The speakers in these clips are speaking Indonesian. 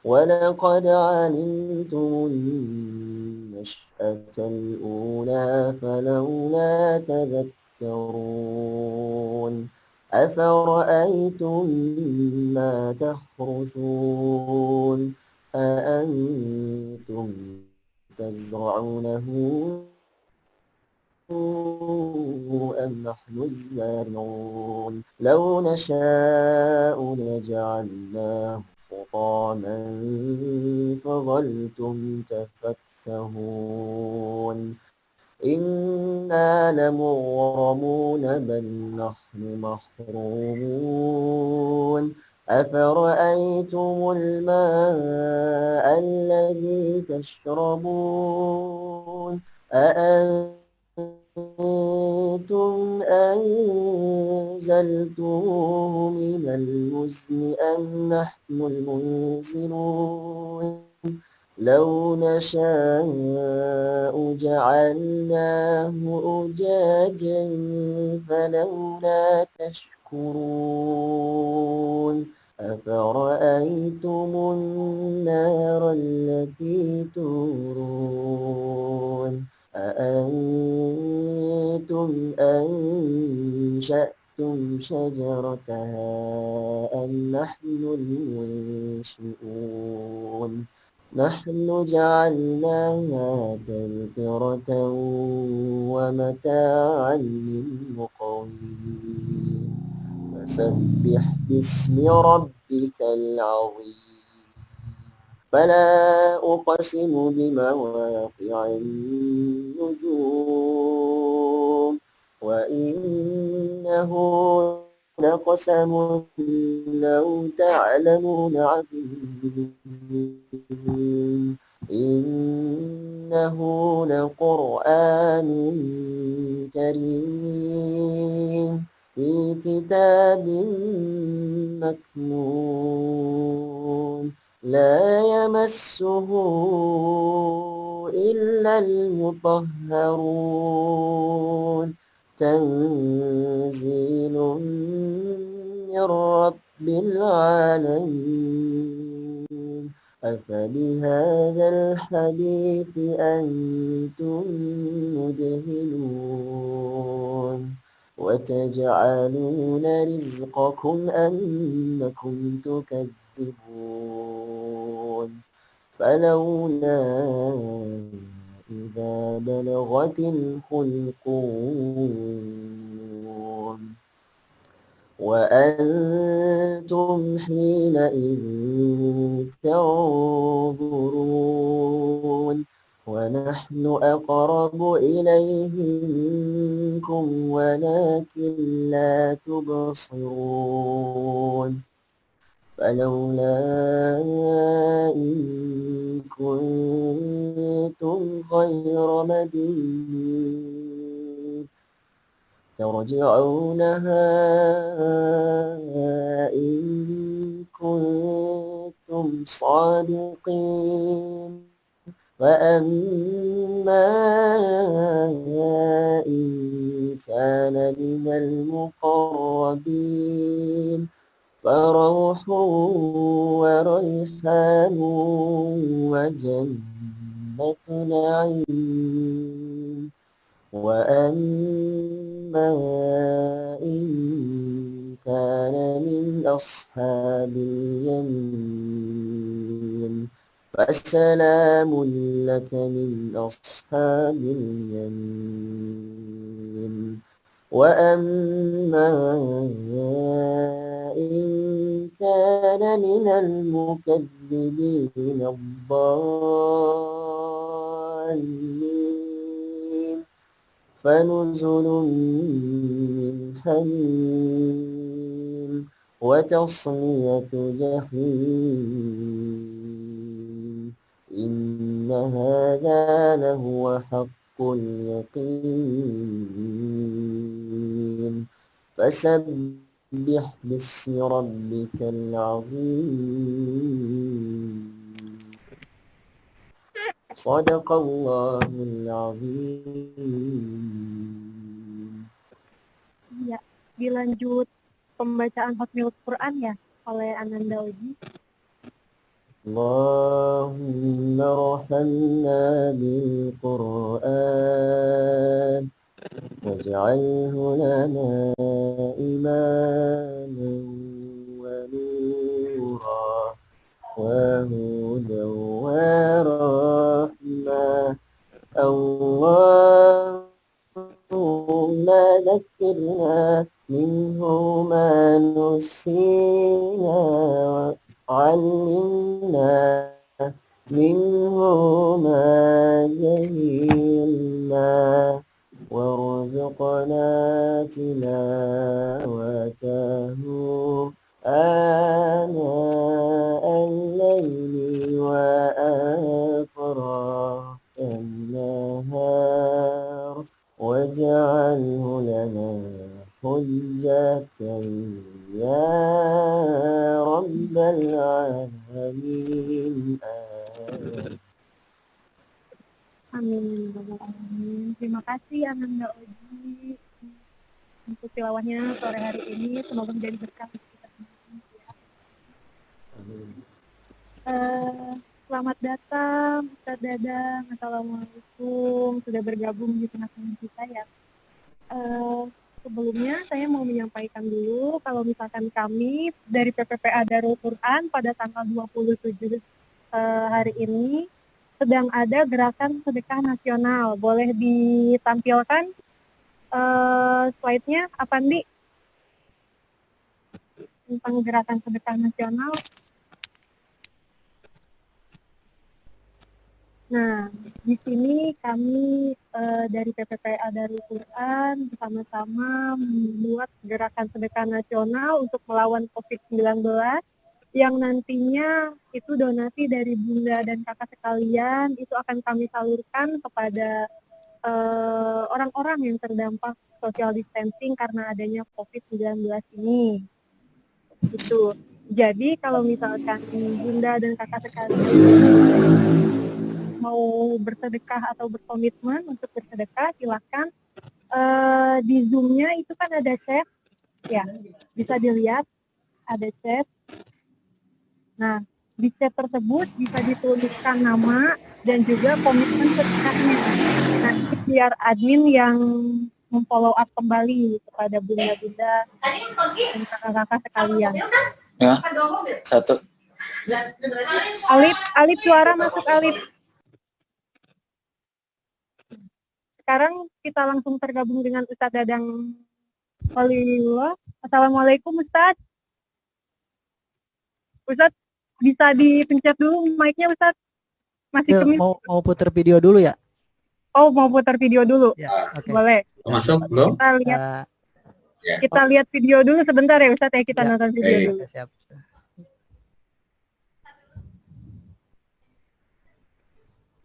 ولقد علمتم النشأة الأولى فلولا تذكرون أفرأيتم ما تحرثون أأنتم تزرعونه أم نحن الزارعون لو نشاء لجعلناه حطاما فظلتم تفكهون إنا لمغرمون بل نحن محرومون أفرأيتم الماء الذي تشربون أأنتم أنزلتموه من المزن أم نحن المنزلون لو نشاء جعلناه أجاجا فلولا تشكرون أفرأيتم النار التي تورون أأنتم أنشأتم شجرتها أم نحن المنشئون نحن جعلناها تذكرة ومتاعا للمقوين فسبح باسم ربك العظيم فلا أقسم بمواقع النجوم وإنه لقسم لو تعلمون عظيم إنه لقرآن كريم في كتاب مكنون لا يمسه إلا المطهرون تنزيل من رب العالمين أفبهذا الحديث أنتم مدهنون وتجعلون رزقكم أنكم تكذبون فلولا إذا بلغت الحلقوم وأنتم حينئذ تنظرون ونحن أقرب إليه منكم ولكن لا تبصرون فلولا إن كنتم غير مدينين ترجعونها إن كنتم صادقين وأما إن كان من المقربين فروح وريحان وجنة نعيم وأما إن كان من أصحاب اليمين فسلام لك من أصحاب اليمين وأما إن كان من المكذبين الضالين فنزل من حميم وتصلية جحيم إن هذا لهو حق اليقين فسبح باسم ربك العظيم صدق الله العظيم. Ya, dilanjut pembacaan Hotmil Quran ya oleh Ananda Oji. اللهم ارحمنا بالقرآن واجعله لنا إماما ونورا وهدى ورحمة اللهم ذكرنا منه ما نسينا وعلمنا منه ما جهلنا وارزقنا تلاوته آناء الليل وأطراف النهار واجعله لنا حجة يا رب العالمين Amin. Terima kasih Ananda Oji untuk tilawahnya sore hari ini. Semoga menjadi berkah untuk kita semua. Selamat datang Ustaz Dadang. Assalamualaikum. Sudah bergabung di tengah-tengah kita ya. Sebelumnya saya mau menyampaikan dulu kalau misalkan kami dari PPPA Darul Quran pada tanggal 27 hari ini sedang ada gerakan sedekah nasional. Boleh ditampilkan slide-nya, apa Andi? Tentang gerakan sedekah nasional. Nah, di sini kami dari PPPA Darul Quran bersama-sama membuat gerakan sedekah nasional untuk melawan COVID-19 yang nantinya itu donasi dari bunda dan kakak sekalian itu akan kami salurkan kepada orang-orang yang terdampak social distancing karena adanya COVID-19 ini. Itu. Jadi kalau misalkan bunda dan kakak sekalian mau bersedekah atau berkomitmen untuk bersedekah, silakan di Zoom-nya itu kan ada chat, ya bisa dilihat ada chat. Nah, di chat tersebut bisa dituliskan nama dan juga komitmen sedekahnya. Nanti biar admin yang memfollow up kembali kepada bunda-bunda dan kakak-kakak sekalian. Ya, satu. Alif suara masuk Alif. Sekarang kita langsung tergabung dengan Ustaz Dadang Waliullah. Assalamualaikum Ustaz. Ustaz bisa dipencet dulu mic-nya Ustaz. Masih kemis. Mau putar video dulu ya? Oh, mau putar video dulu. Ya, okay. Boleh. Masuk belum? Kita lihat video dulu sebentar ya Ustaz ya, kita nonton video dulu. Siap.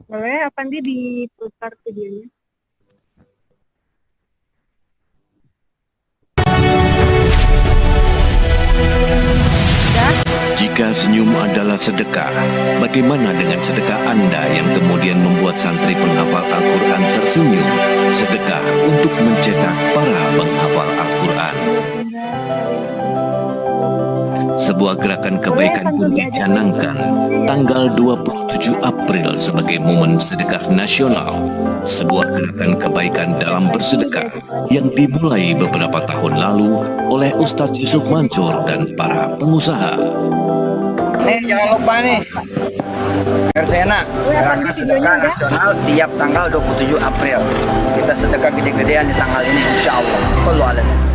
Boleh, apa nanti diputar videonya? Jika senyum adalah sedekah, bagaimana dengan sedekah Anda yang kemudian membuat santri penghafal Al-Quran tersenyum? Sedekah untuk mencetak para penghafal Al-Quran. Sebuah gerakan kebaikan pun dicanangkan tanggal 27 April sebagai momen sedekah nasional. Sebuah gerakan kebaikan dalam bersedekah yang dimulai beberapa tahun lalu oleh Ustadz Yusuf Mansur dan para pengusaha. Jangan lupa nih, Persena, gerakan sedekah nasional tiap tanggal 27 April. Kita sedekah gede-gedean di tanggal ini, insya Allah. Sallu alaihi.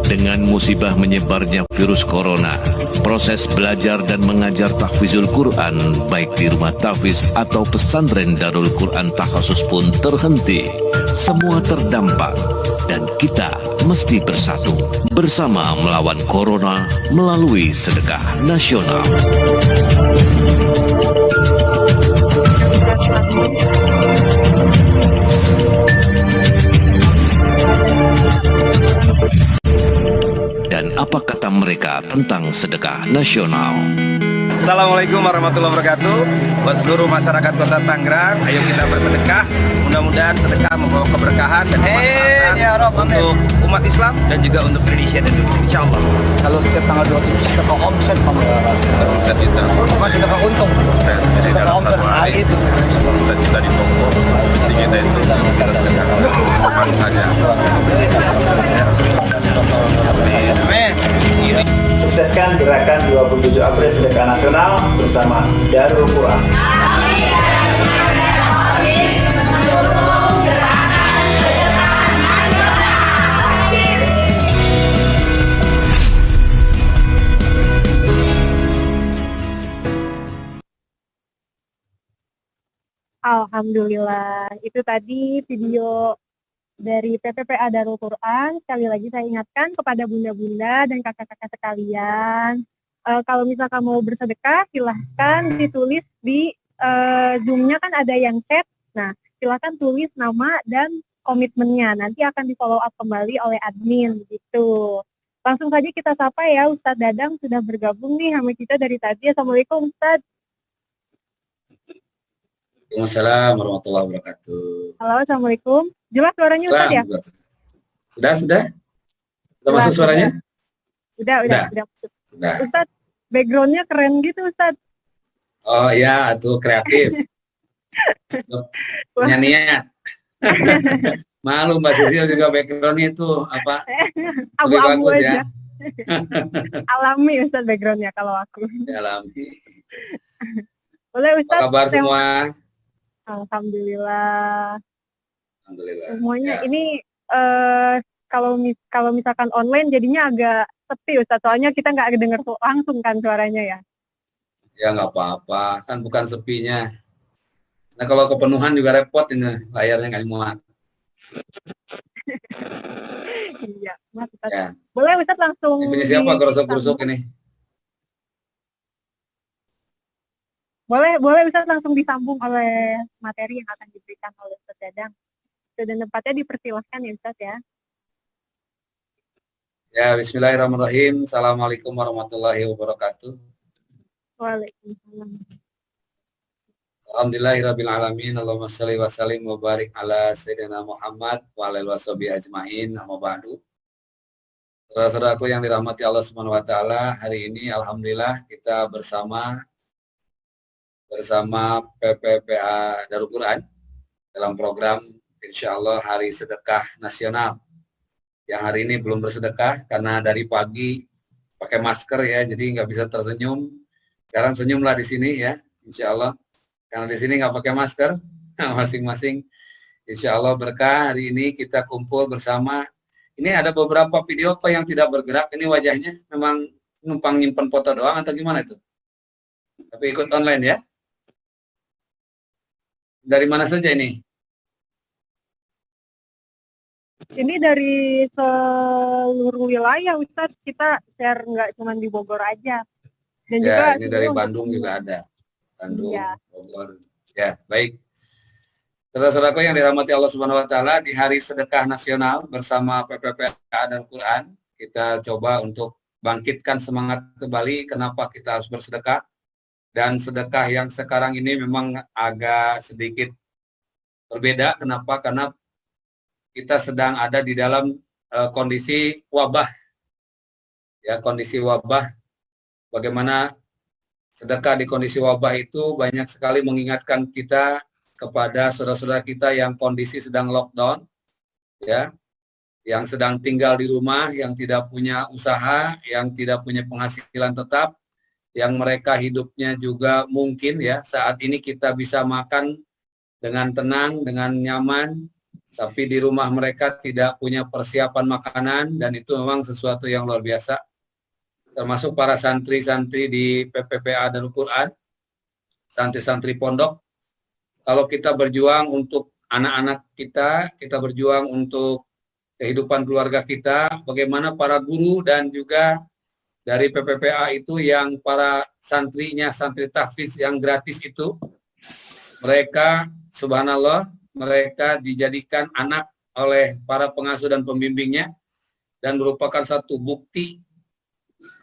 Dengan musibah menyebarnya virus corona, proses belajar dan mengajar tahfizul Quran baik di rumah tahfiz atau pesantren Darul Quran Takhasus pun terhenti. Semua terdampak dan kita mesti bersatu bersama melawan corona melalui sedekah nasional. Dan apa kata mereka tentang sedekah nasional? Assalamualaikum warahmatullahi wabarakatuh. Buat seluruh masyarakat Kota Tangerang, ayo kita bersedekah. Mudah-mudahan sedekah membawa keberkahan dan kemaslahatan untuk umat Islam dan juga untuk Indonesia dan dunia. Insya Allah. Kalau setiap tanggal 27 sedekah omset Omset kita, bukan sedekah untung. jadi dalam Omset satu hari itu. 10 juta di toko. Mesti kita itu kita sedekahkan teman saja. Amin. Sukseskan gerakan 27 April Sedekah Nasional bersama Darul Quran. Alhamdulillah, itu tadi video dari PPPA Darul Quran. Sekali lagi saya ingatkan kepada bunda-bunda dan kakak-kakak sekalian, kalau misalkan mau bersedekah, silahkan ditulis di Zoom-nya kan ada yang chat. Nah, silahkan tulis nama dan komitmennya. Nanti akan di-follow up kembali oleh admin, gitu. Langsung saja kita sapa ya, Ustadz Dadang sudah bergabung nih sama kita dari tadi. Assalamualaikum, Ustadz. Waalaikumsalam warahmatullahi wabarakatuh. Halo, Assalamualaikum. Jelas suaranya Ustadz ya? Sudah masuk suaranya? Udah. Sudah. Ustadz, background-nya keren gitu, Ustadz. Oh ya, itu kreatif. Punya niat. Malu Mbak Sisil juga background-nya itu apa? Lebih Abu-abu bagus aja. ya. Alami Ustadz background-nya kalau aku. Alami. Boleh Apa Ustadz? kabar semua? Alhamdulillah. Alhamdulillah. Semuanya Ya. ini kalau misalkan online jadinya agak sepi Ustadz. Soalnya kita nggak dengar langsung kan suaranya ya. Ya nggak apa-apa, kan bukan sepinya. Nah kalau kepenuhan juga repot ini, layarnya nggak muat. Iya, Mas Ustadz. Ya. Boleh Ustadz langsung. Ini punya siapa gerosok-gerosok ini? Boleh Ustadz langsung disambung oleh materi yang akan diberikan oleh Ustadz Dadang. Dan tempatnya dipersilahkan ya Ustadz ya. Ya, bismillahirrahmanirrahim. Assalamualaikum warahmatullahi wabarakatuh. Waalaikumsalam. Alhamdulillahirabbil alamin. Allahumma shalli wa sallim wa barik ala sayyidina Muhammad wa alihi washabihi ajmain. Amma ba'du. Saudara-saudaraku yang dirahmati Allah Subhanahu wa taala, hari ini alhamdulillah kita bersama PPPA Darul Quran dalam program insyaallah Hari Sedekah Nasional. Yang hari ini belum bersedekah karena dari pagi pakai masker ya, jadi nggak bisa tersenyum. Sekarang senyumlah di sini ya, insyaallah. Karena di sini nggak pakai masker, masing-masing. Insyaallah berkah hari ini kita kumpul bersama. Ini ada beberapa video kok yang tidak bergerak. Ini wajahnya memang numpang nyimpen foto doang atau gimana itu? Tapi ikut online ya. Dari mana saja ini? Ini dari seluruh wilayah Ustadz, kita share nggak cuma di Bogor aja. Dan Ya, juga ini dari Bandung juga ada. Bandung, ya. Bogor. Ya, baik. Saudara-saudaraku yang dirahmati Allah Subhanahu wa taala, di Hari Sedekah Nasional bersama PPPA dan Quran, kita coba untuk bangkitkan semangat kembali kenapa kita harus bersedekah. Dan sedekah yang sekarang ini memang agak sedikit berbeda. Kenapa? Karena kita sedang ada di dalam kondisi wabah. Ya, kondisi wabah. Bagaimana sedekah di kondisi wabah itu banyak sekali mengingatkan kita kepada saudara-saudara kita yang kondisi sedang lockdown, ya, yang sedang tinggal di rumah, yang tidak punya usaha, yang tidak punya penghasilan tetap, yang mereka hidupnya juga mungkin ya saat ini kita bisa makan dengan tenang, dengan nyaman, tapi di rumah mereka tidak punya persiapan makanan, dan itu memang sesuatu yang luar biasa. Termasuk para santri-santri di PPPA Darul Quran, santri-santri pondok. Kalau kita berjuang untuk anak-anak kita, kita berjuang untuk kehidupan keluarga kita, bagaimana para guru dan juga dari PPPA itu yang para santrinya, santri tahfiz yang gratis itu, mereka subhanallah, mereka dijadikan anak oleh para pengasuh dan pembimbingnya dan merupakan satu bukti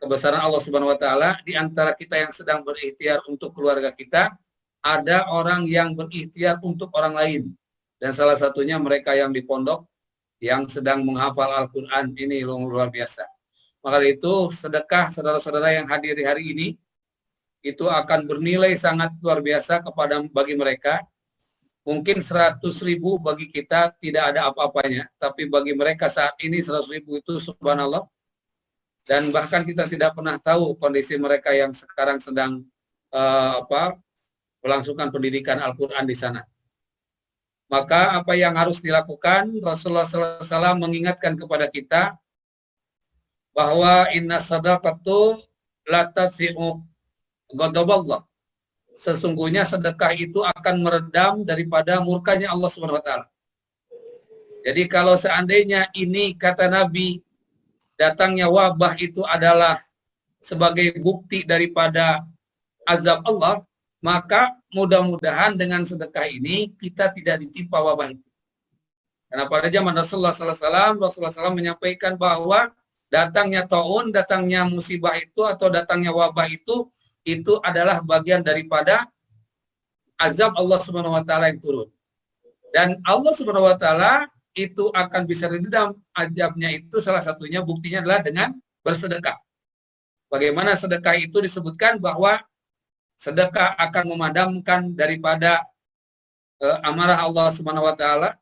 kebesaran Allah Subhanahu wa taala, di antara kita yang sedang berikhtiar untuk keluarga kita, ada orang yang berikhtiar untuk orang lain. Dan salah satunya mereka yang di pondok yang sedang menghafal Al-Qur'an, ini luar biasa. Maka itu sedekah saudara-saudara yang hadir di hari ini itu akan bernilai sangat luar biasa bagi mereka. Mungkin 100.000 bagi kita tidak ada apa-apanya, tapi bagi mereka saat ini 100.000 itu subhanallah. Dan bahkan kita tidak pernah tahu kondisi mereka yang sekarang sedang melangsungkan pendidikan Al-Qur'an di sana. Maka apa yang harus dilakukan, Rasulullah SAW mengingatkan kepada kita bahwa inna sadaqatu la tadfi'u ghadaballah. Sesungguhnya sedekah itu akan meredam daripada murkanya Allah Subhanahu wa taala. Jadi kalau seandainya ini kata Nabi, datangnya wabah itu adalah sebagai bukti daripada azab Allah, maka mudah-mudahan dengan sedekah ini kita tidak ditimpa wabah itu. Karena pada zaman Rasulullah SAW menyampaikan bahwa datangnya taun, datangnya musibah itu atau datangnya wabah itu adalah bagian daripada azab Allah Subhanahu wa taala yang turun. Dan Allah Subhanahu wa taala itu akan bisa redam azabnya itu, salah satunya buktinya adalah dengan bersedekah. Bagaimana sedekah itu disebutkan bahwa sedekah akan memadamkan daripada amarah Allah Subhanahu wa taala,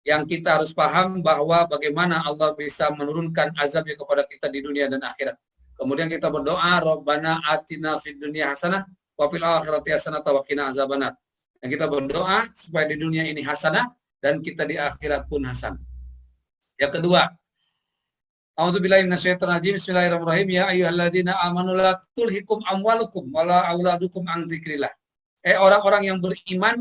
yang kita harus paham bahwa bagaimana Allah bisa menurunkan azabnya kepada kita di dunia dan akhirat. Kemudian kita berdoa, Rabbana atina fid dunya hasanah wa fil akhirati hasanah wa qina azabannar. Dan kita berdoa supaya di dunia ini hasanah dan kita di akhirat pun hasanah. Yang kedua, A'udzubillahi minasyaitonir rajim. Bismillahirrahmanirrahim. Ya ayyuhalladzina amanu la tulhikum amwalukum wala auladukum an dzikrillah. Orang-orang yang beriman,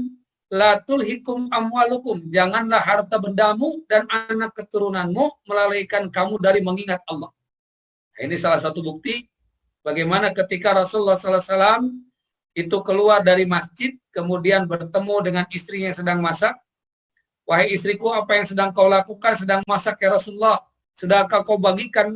la tulhikum amwalukum, janganlah harta bendamu dan anak keturunanmu melalaikan kamu dari mengingat Allah. Ini salah satu bukti bagaimana ketika Rasulullah SAW itu keluar dari masjid, kemudian bertemu dengan istrinya yang sedang masak. Wahai istriku, apa yang sedang kau lakukan? Sedang masak ya Rasulullah. Sudahkah kau bagikan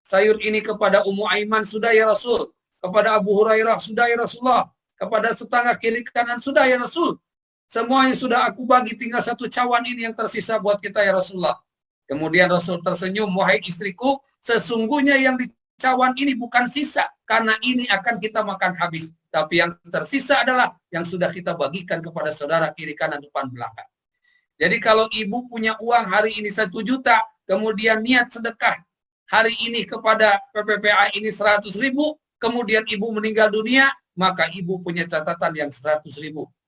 sayur ini kepada Ummu Aiman? Sudah ya Rasul. Kepada Abu Hurairah? Sudah ya Rasulullah. Kepada tetangga kiri kanan? Sudah ya Rasul. Semuanya sudah aku bagi, tinggal satu cawan ini yang tersisa buat kita ya Rasulullah. Kemudian Rasul tersenyum, wahai istriku, sesungguhnya yang di cawan ini bukan sisa, karena ini akan kita makan habis. Tapi yang tersisa adalah yang sudah kita bagikan kepada saudara kiri kanan depan belakang. Jadi kalau ibu punya uang hari ini 1 juta, kemudian niat sedekah hari ini kepada PPPA ini 100.000, kemudian ibu meninggal dunia, maka ibu punya catatan yang 100.000,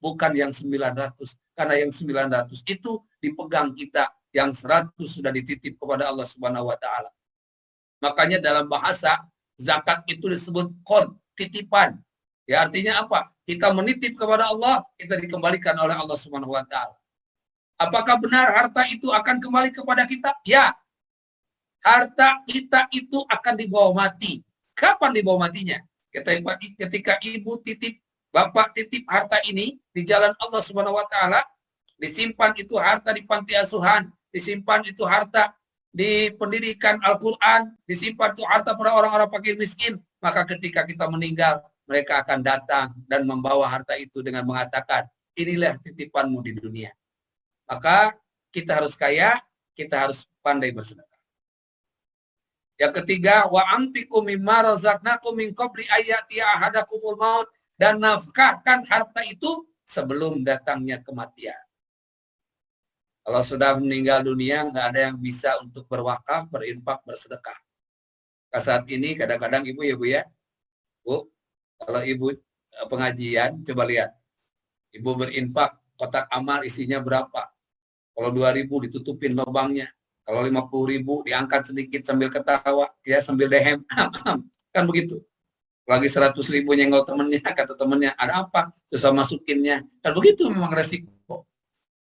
bukan yang 900. Karena yang 900 itu dipegang kita, yang 100 sudah dititip kepada Allah Subhanahu wa taala. Makanya dalam bahasa zakat itu disebut qard, titipan. Ya artinya apa? Kita menitip kepada Allah, kita dikembalikan oleh Allah Subhanahu wa taala. Apakah benar harta itu akan kembali kepada kita? Ya. Harta kita itu akan dibawa mati. Kapan dibawa matinya? Ketika ibu titip, bapak titip harta ini di jalan Allah Subhanahu wa taala, disimpan itu harta di panti asuhan, disimpan itu harta di pendidikan Al-Quran, disimpan itu harta pada orang-orang fakir miskin, maka ketika kita meninggal, mereka akan datang dan membawa harta itu dengan mengatakan, inilah titipanmu di dunia. Maka kita harus kaya, kita harus pandai bersedekah. Yang ketiga, wa anfiqu mimma razaqnakum min qabli ayati ahadakumul maut, dan nafkahkan harta itu sebelum datangnya kematian. Kalau sudah meninggal dunia, nggak ada yang bisa untuk berwakaf, berinfak, bersedekah. Saat ini kadang-kadang ibu ya Bu ya, Bu, kalau ibu pengajian, coba lihat. Ibu berinfak, kotak amal isinya berapa? Kalau 2.000 ditutupin lubangnya. Kalau 50.000 diangkat sedikit sambil ketawa, ya sambil dehem. Kan begitu. Lagi 100.000 nyenggol temennya, kata temennya, ada apa? Susah masukinnya. Kan begitu memang resiko.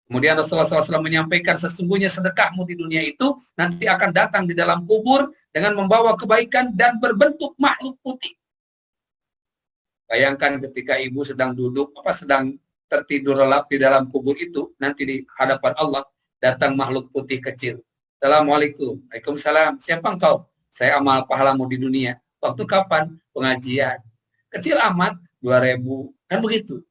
Kemudian Rasulullah SAW menyampaikan sesungguhnya sedekahmu di dunia itu nanti akan datang di dalam kubur dengan membawa kebaikan dan berbentuk makhluk putih. Bayangkan ketika ibu sedang duduk, sedang tertidur lelap di dalam kubur itu, nanti di hadapan Allah datang makhluk putih kecil. Assalamualaikum. Waalaikumsalam. Siapa engkau? saya amal pahalamu di dunia. Waktu kapan? Pengajian. Kecil amat, 2.000. Kan begitu.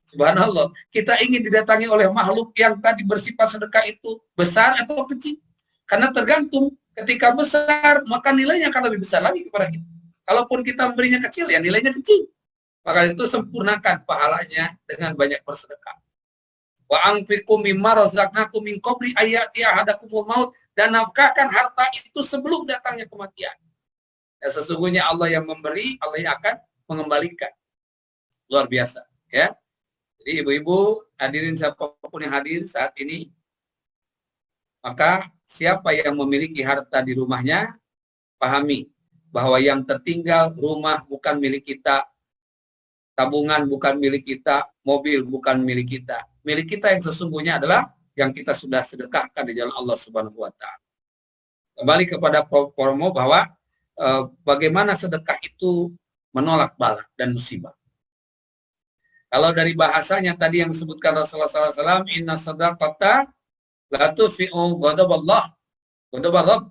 Subhanallah. Kita ingin didatangi oleh makhluk yang tadi bersifat sedekah itu besar atau kecil. Karena tergantung. Ketika besar, maka nilainya akan lebih besar lagi kepada kita. Kalaupun kita memberinya kecil, ya nilainya kecil. Maka itu sempurnakan pahalanya dengan banyak bersedekah. Wa anfiqu mimma razaqnakum min qabli ayati ahadakumul maut, dan nafkahkan harta itu sebelum datangnya kematian. Ya, sesungguhnya Allah yang memberi, Allah yang akan mengembalikan. Luar biasa, ya. Jadi ibu-ibu, hadirin siapapun yang hadir saat ini, maka siapa yang memiliki harta di rumahnya, pahami bahwa yang tertinggal rumah bukan milik kita, tabungan bukan milik kita, mobil bukan milik kita. Milik kita yang sesungguhnya adalah yang kita sudah sedekahkan di jalan Allah Subhanahu wa Ta'ala. Kembali kepada promo bahwa bagaimana sedekah itu menolak bala dan musibah. Kalau dari bahasanya tadi yang disebutkan Rasulullah SAW, inna sadaqata la tufi'u ghadaballah. Ghadaballah.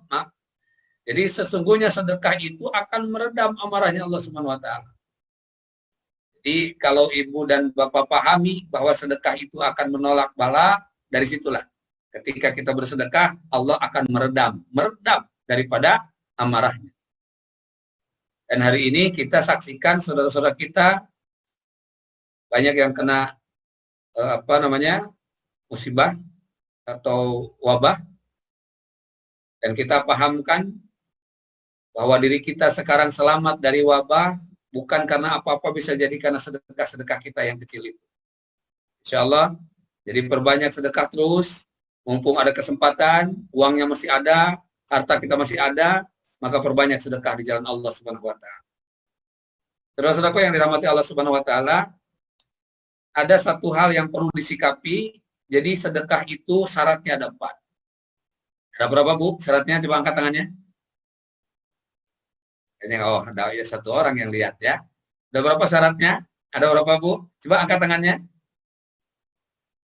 Jadi sesungguhnya sedekah itu akan meredam amarahnya Allah Subhanahu wa Ta'ala. Jadi kalau ibu dan bapak pahami bahwa sedekah itu akan menolak bala, dari situlah ketika kita bersedekah Allah akan meredam daripada amarahnya. Dan hari ini kita saksikan saudara-saudara kita banyak yang kena musibah atau wabah, dan kita pahamkan bahwa diri kita sekarang selamat dari wabah bukan karena apa-apa, bisa jadi karena sedekah-sedekah kita yang kecil itu. Insya Allah, jadi perbanyak sedekah terus, mumpung ada kesempatan, uangnya masih ada, harta kita masih ada, maka perbanyak sedekah di jalan Allah Subhanahu wa Ta'ala. Saudara-saudaraku yang dirahmati Allah Subhanahu wa Ta'ala, ada satu hal yang perlu disikapi. Jadi sedekah itu syaratnya ada 4. Ada berapa, Bu? Syaratnya coba angkat tangannya. Ini ada ya satu orang yang lihat ya. Ada berapa syaratnya? Ada berapa, Bu? Coba angkat tangannya.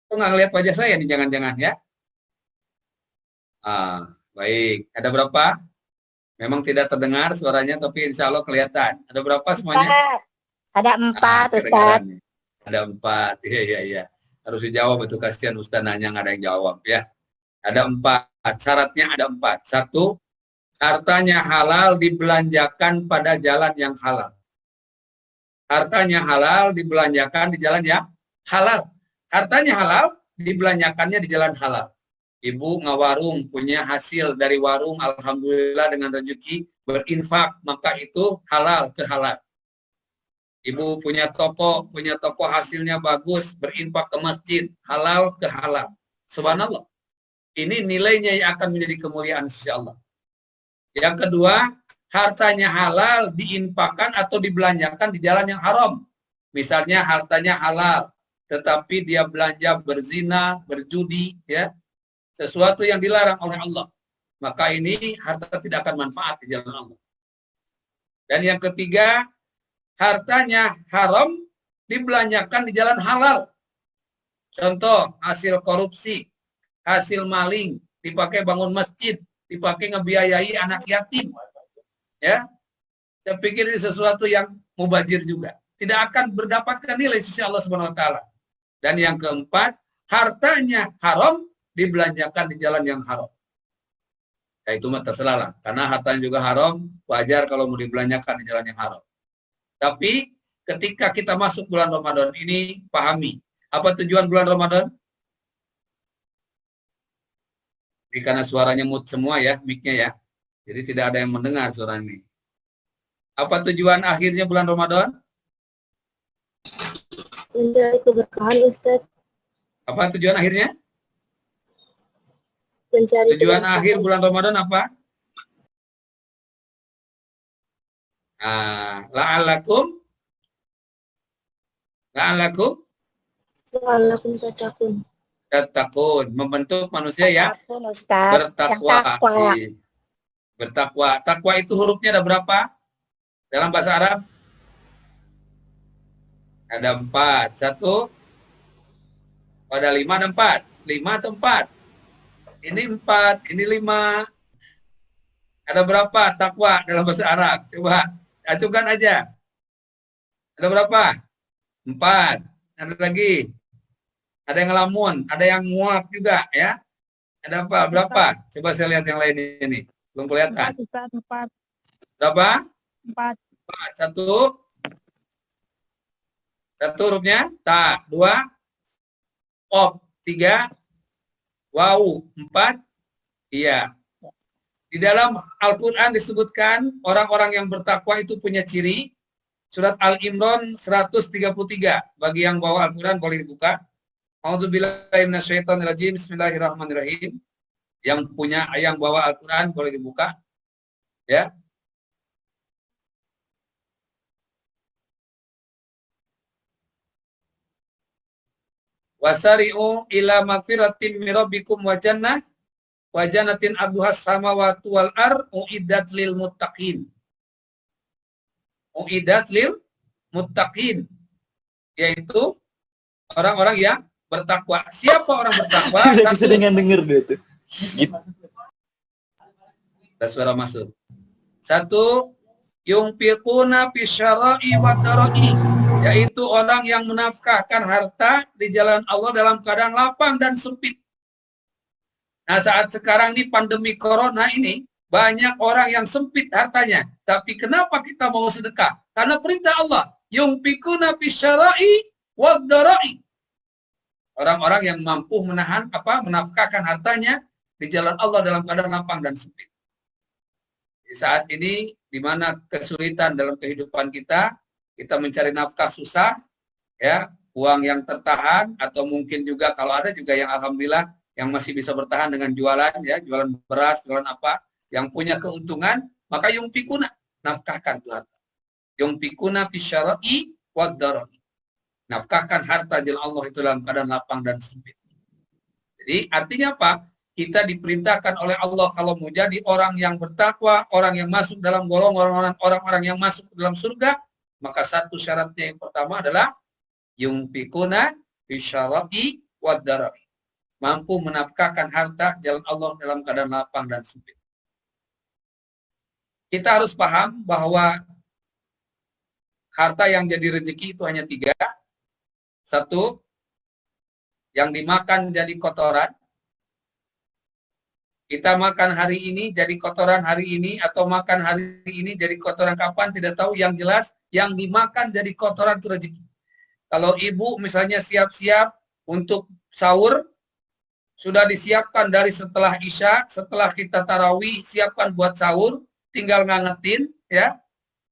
Kok nggak ngelihat wajah saya nih, jangan-jangan ya? Baik. Ada berapa? Memang tidak terdengar suaranya, tapi insya Allah kelihatan. Ada berapa semuanya? Ada 4, Ustaz. Ada 4, iya. Harus dijawab, itu kasihan Ustaz nanya nggak ada yang jawab ya. Ada 4, syaratnya ada 4. 1, hartanya halal dibelanjakan pada jalan yang halal. Hartanya halal dibelanjakan di jalan yang halal. Hartanya halal dibelanjakannya di jalan halal. Ibu ngawarung, punya hasil dari warung, alhamdulillah dengan rezeki, berinfak, maka itu halal ke halal. Ibu punya toko hasilnya bagus, berinfak ke masjid, halal ke halal. Subhanallah. Ini nilainya yang akan menjadi kemuliaan sisi Allah. Yang kedua, hartanya halal diinfakkan atau dibelanjakan di jalan yang haram. Misalnya hartanya halal, tetapi dia belanja berzina, berjudi, ya, sesuatu yang dilarang oleh Allah. Maka ini harta tidak akan manfaat di jalan Allah. Dan yang ketiga, hartanya haram dibelanjakan di jalan halal. Contoh, hasil korupsi, hasil maling, dipakai bangun masjid, dipakai ngebiayai anak yatim. Ya, saya pikir ini sesuatu yang mubazir juga. Tidak akan mendapatkan nilai sisi Allah Subhanahu wa Ta'ala. Dan yang keempat, hartanya haram dibelanjakan di jalan yang haram. Ya, itu mah terserah lah. Karena hartanya juga haram, wajar kalau mau dibelanjakan di jalan yang haram. Tapi ketika kita masuk bulan Ramadan ini, pahami. Apa tujuan bulan Ramadan? Ini karena suaranya mute semua ya, mic-nya ya. Jadi tidak ada yang mendengar suara ini. Apa tujuan akhirnya bulan Ramadan? Mencari keberkahan, Ustaz. Apa tujuan akhirnya? Mencari tujuan akhir bulan Ramadan apa? La'allakum tattaqun, membentuk manusia ya bertakwa. Bertakwa. Takwa itu hurufnya ada berapa? Dalam bahasa Arab? Ada 4. 1. Ada 5, ada 4. 5 atau 4? Ini 4, ini 5. Ada berapa takwa dalam bahasa Arab? Coba acukan aja. Ada berapa? 4. Ada lagi. Ada yang ngelamun, ada yang nguap juga ya. Ada apa? Berapa? Coba saya lihat yang lain ini. Belum kelihatan. 4. Berapa? 4. 1. 1 hurufnya ta. 2 op. 3 wau. 4 iya. Di dalam Al-Quran disebutkan orang-orang yang bertakwa itu punya ciri. Surat Al-Imran 133. Bagi yang bawa Al-Quran boleh dibuka. A'udzubillahi minasyaitonirrajim. Bismillahirrahmanirrahim. Yang bawa Al-Quran boleh dibuka. Ya. Wasari'u ila magfiratin min rabbikum wa jannah wa jannatin arduhas samawati wal ar uiddat lil muttaqin. Uiddat lil muttaqin, yaitu orang-orang yang bertakwa. Siapa orang bertakwa? Bisa dengan denger dia tuh. Gitu. Ada suara masuk. 1, yunfiquna fisyara'i wa dara'i, yaitu orang yang menafkahkan harta di jalan Allah dalam keadaan lapang dan sempit. Nah, saat sekarang ini pandemi corona ini, banyak orang yang sempit hartanya. Tapi kenapa kita mau sedekah? Karena perintah Allah. Yunfikuna fisyara'i wad dara'i. Orang-orang yang mampu menafkahkan hartanya di jalan Allah dalam keadaan lapang dan sempit. Di saat ini, di mana kesulitan dalam kehidupan kita mencari nafkah susah, ya, uang yang tertahan, atau mungkin juga kalau ada juga yang alhamdulillah yang masih bisa bertahan dengan jualan, ya, jualan beras, jualan apa, yang punya keuntungan, maka yunfikuna, nafkahkan tuh harta. Yunfikuna fisyara'i wad dara'i. Nafkahkan harta jalan Allah itu dalam keadaan lapang dan sempit. Jadi artinya apa? Kita diperintahkan oleh Allah kalau mau jadi orang yang bertakwa, orang yang masuk dalam golongan orang-orang yang masuk dalam surga, maka satu syaratnya yang pertama adalah yunfikuna fisyara'i wad dara'i. Mampu menafkahkan harta jalan Allah dalam keadaan lapang dan sempit. Kita harus paham bahwa harta yang jadi rezeki itu hanya 3. 1, yang dimakan jadi kotoran. Kita makan hari ini jadi kotoran hari ini, atau makan hari ini jadi kotoran kapan, tidak tahu. Yang jelas, yang dimakan jadi kotoran itu rezeki. Kalau ibu misalnya siap-siap untuk sahur, sudah disiapkan dari setelah Isya, setelah kita tarawih, siapkan buat sahur, tinggal ngangetin, ya.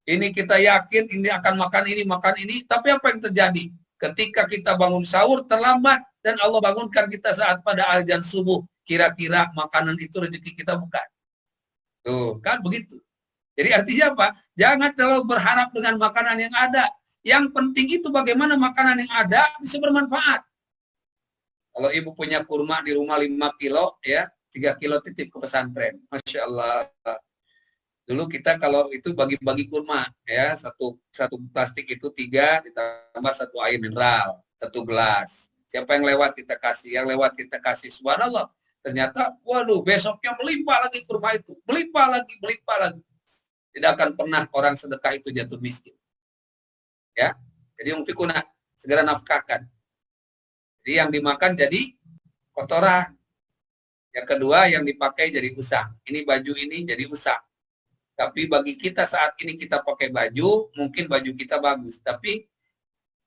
Ini kita yakin ini akan makan ini, tapi apa yang terjadi? Ketika kita bangun sahur terlambat dan Allah bangunkan kita saat pada azan subuh, kira-kira makanan itu rezeki kita bukan? Tuh, kan begitu. Jadi artinya apa? Jangan terlalu berharap dengan makanan yang ada. Yang penting itu bagaimana makanan yang ada bisa bermanfaat. Kalau ibu punya kurma di rumah 5 kilo, ya, 3 kilo titip ke pesantren. Masya Allah. Dulu kita kalau itu bagi-bagi kurma, ya, satu plastik itu 3, ditambah 1 air mineral, 1 gelas. Siapa yang lewat kita kasih, yang lewat kita kasih. Subhanallah. Ternyata, waduh, besoknya melimpah lagi kurma itu. Melimpah lagi. Tidak akan pernah orang sedekah itu jatuh miskin. Ya, jadi yunfikuna, segera nafkahkan. Jadi yang dimakan jadi kotoran. Yang kedua, yang dipakai jadi usang. Ini baju ini jadi usang. Tapi bagi kita saat ini kita pakai baju, mungkin baju kita bagus. Tapi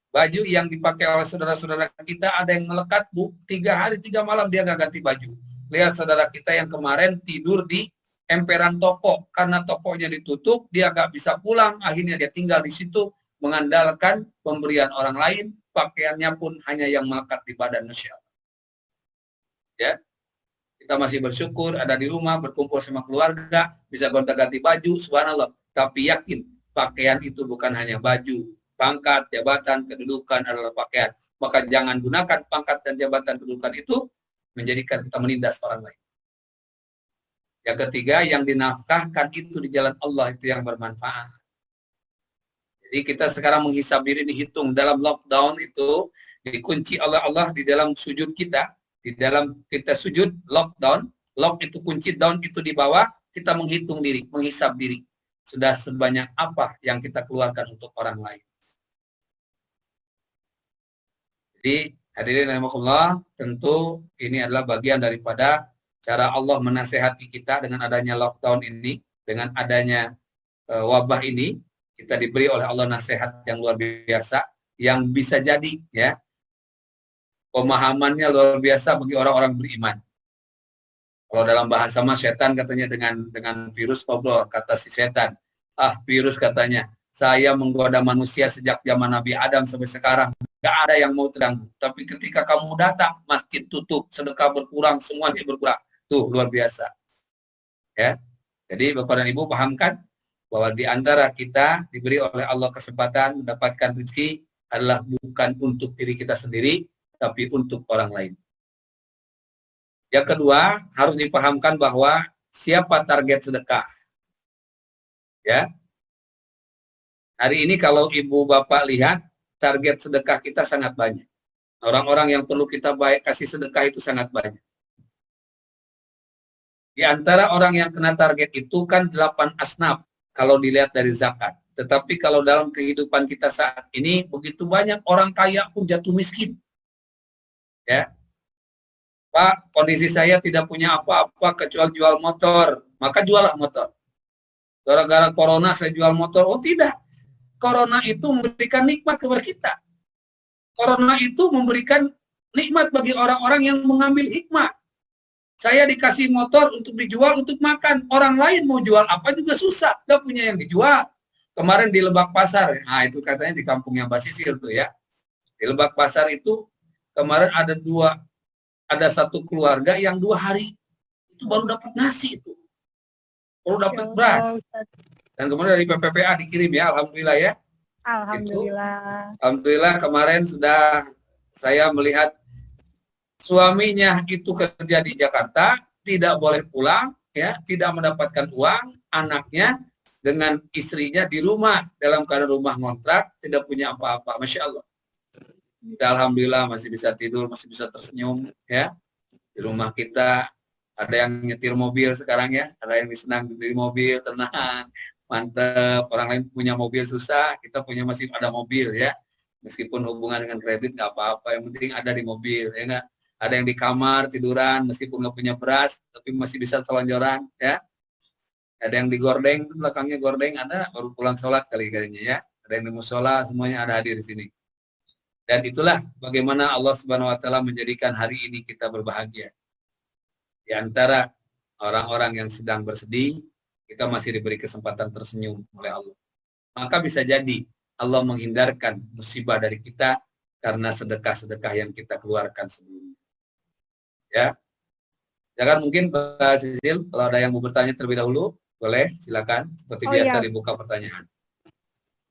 baju yang dipakai oleh saudara-saudara kita ada yang melekat, Bu. 3 hari 3 malam dia nggak ganti baju. Lihat saudara kita yang kemarin tidur di emperan toko. Karena tokonya ditutup, dia nggak bisa pulang. Akhirnya dia tinggal di situ mengandalkan pemberian orang lain. Pakaiannya pun hanya yang melekat di badan. Masya Allah. Ya, kita masih bersyukur ada di rumah, berkumpul sama keluarga, bisa gonta-ganti baju, subhanallah. Tapi yakin, pakaian itu bukan hanya baju, pangkat, jabatan, kedudukan adalah pakaian. Maka jangan gunakan pangkat dan jabatan kedudukan itu menjadikan kita menindas orang lain. Yang ketiga, yang dinafkahkan itu di jalan Allah itu yang bermanfaat. Jadi kita sekarang menghisab diri, dihitung dalam lockdown itu dikunci oleh Allah di dalam sujud kita. Di dalam kita sujud, lockdown, lock itu kunci, down itu di bawah, kita menghitung diri, menghisab diri. Sudah sebanyak apa yang kita keluarkan untuk orang lain. Jadi hadirin rahimakumullah, tentu ini adalah bagian daripada cara Allah menasehati kita dengan adanya lockdown ini, dengan adanya wabah ini, kita diberi oleh Allah nasihat yang luar biasa, yang bisa jadi ya pemahamannya luar biasa bagi orang-orang beriman. Kalau dalam bahasa mas setan katanya dengan virus ngobrol, kata si setan, virus katanya, saya menggoda manusia sejak zaman Nabi Adam sampai sekarang, gak ada yang mau terganggu. Tapi ketika kamu datang, masjid tutup, sedekah berkurang, semuanya berkurang. Tuh, luar biasa. Ya. Jadi Bapak dan Ibu pahamkan bahwa di antara kita diberi oleh Allah kesempatan mendapatkan rezeki adalah bukan untuk diri kita sendiri, tapi untuk orang lain. Yang kedua, harus dipahamkan bahwa siapa target sedekah. Ya. Hari ini kalau Ibu Bapak lihat, target sedekah kita sangat banyak. Orang-orang yang perlu kita kasih sedekah itu sangat banyak. Di antara orang yang kena target itu kan 8 asnaf kalau dilihat dari zakat. Tetapi kalau dalam kehidupan kita saat ini, begitu banyak orang kaya pun jatuh miskin. Ya. Pak, kondisi saya tidak punya apa-apa kecuali jual motor, maka jualah motor. Gara-gara corona saya jual motor. Oh tidak, corona itu memberikan nikmat kepada kita. Corona itu memberikan nikmat bagi orang-orang yang mengambil hikmah. Saya dikasih motor untuk dijual, untuk makan. Orang lain mau jual apa juga susah, nggak punya yang dijual. Kemarin di Lebak Pasar, nah itu katanya di kampungnya Mbak Sisil tuh ya. Di Lebak Pasar itu kemarin ada satu keluarga yang 2 hari itu baru dapat nasi itu, baru dapat beras. Dan kemudian dari PPPA dikirim ya, alhamdulillah ya. Alhamdulillah. Itu, alhamdulillah kemarin sudah saya melihat suaminya itu kerja di Jakarta, tidak boleh pulang, ya, tidak mendapatkan uang, anaknya dengan istrinya di rumah dalam keadaan rumah ngontrak, tidak punya apa-apa, masya Allah. Kita alhamdulillah masih bisa tidur, masih bisa tersenyum ya. Di rumah kita ada yang nyetir mobil sekarang ya, ada yang senang di mobil, tenang, mantep. Orang lain punya mobil susah, kita punya masih ada mobil ya. Meskipun hubungan dengan kredit nggak apa-apa, yang penting ada di mobil ya nggak. Ada yang di kamar tiduran, meskipun nggak punya beras, tapi masih bisa selonjoran ya. Ada yang di gordeng, belakangnya gordeng ada, baru pulang sholat kali-kalinya ya. Ada yang di musola, semuanya ada hadir di sini. Dan itulah bagaimana Allah Subhanahu wa taala menjadikan hari ini kita berbahagia. Di antara orang-orang yang sedang bersedih, kita masih diberi kesempatan tersenyum oleh Allah. Maka bisa jadi Allah menghindarkan musibah dari kita karena sedekah-sedekah yang kita keluarkan sebelumnya. Ya. Jangan mungkin Mbak Sisil, kalau ada yang mau bertanya terlebih dahulu, boleh, silakan. Seperti biasa iya. dibuka pertanyaan.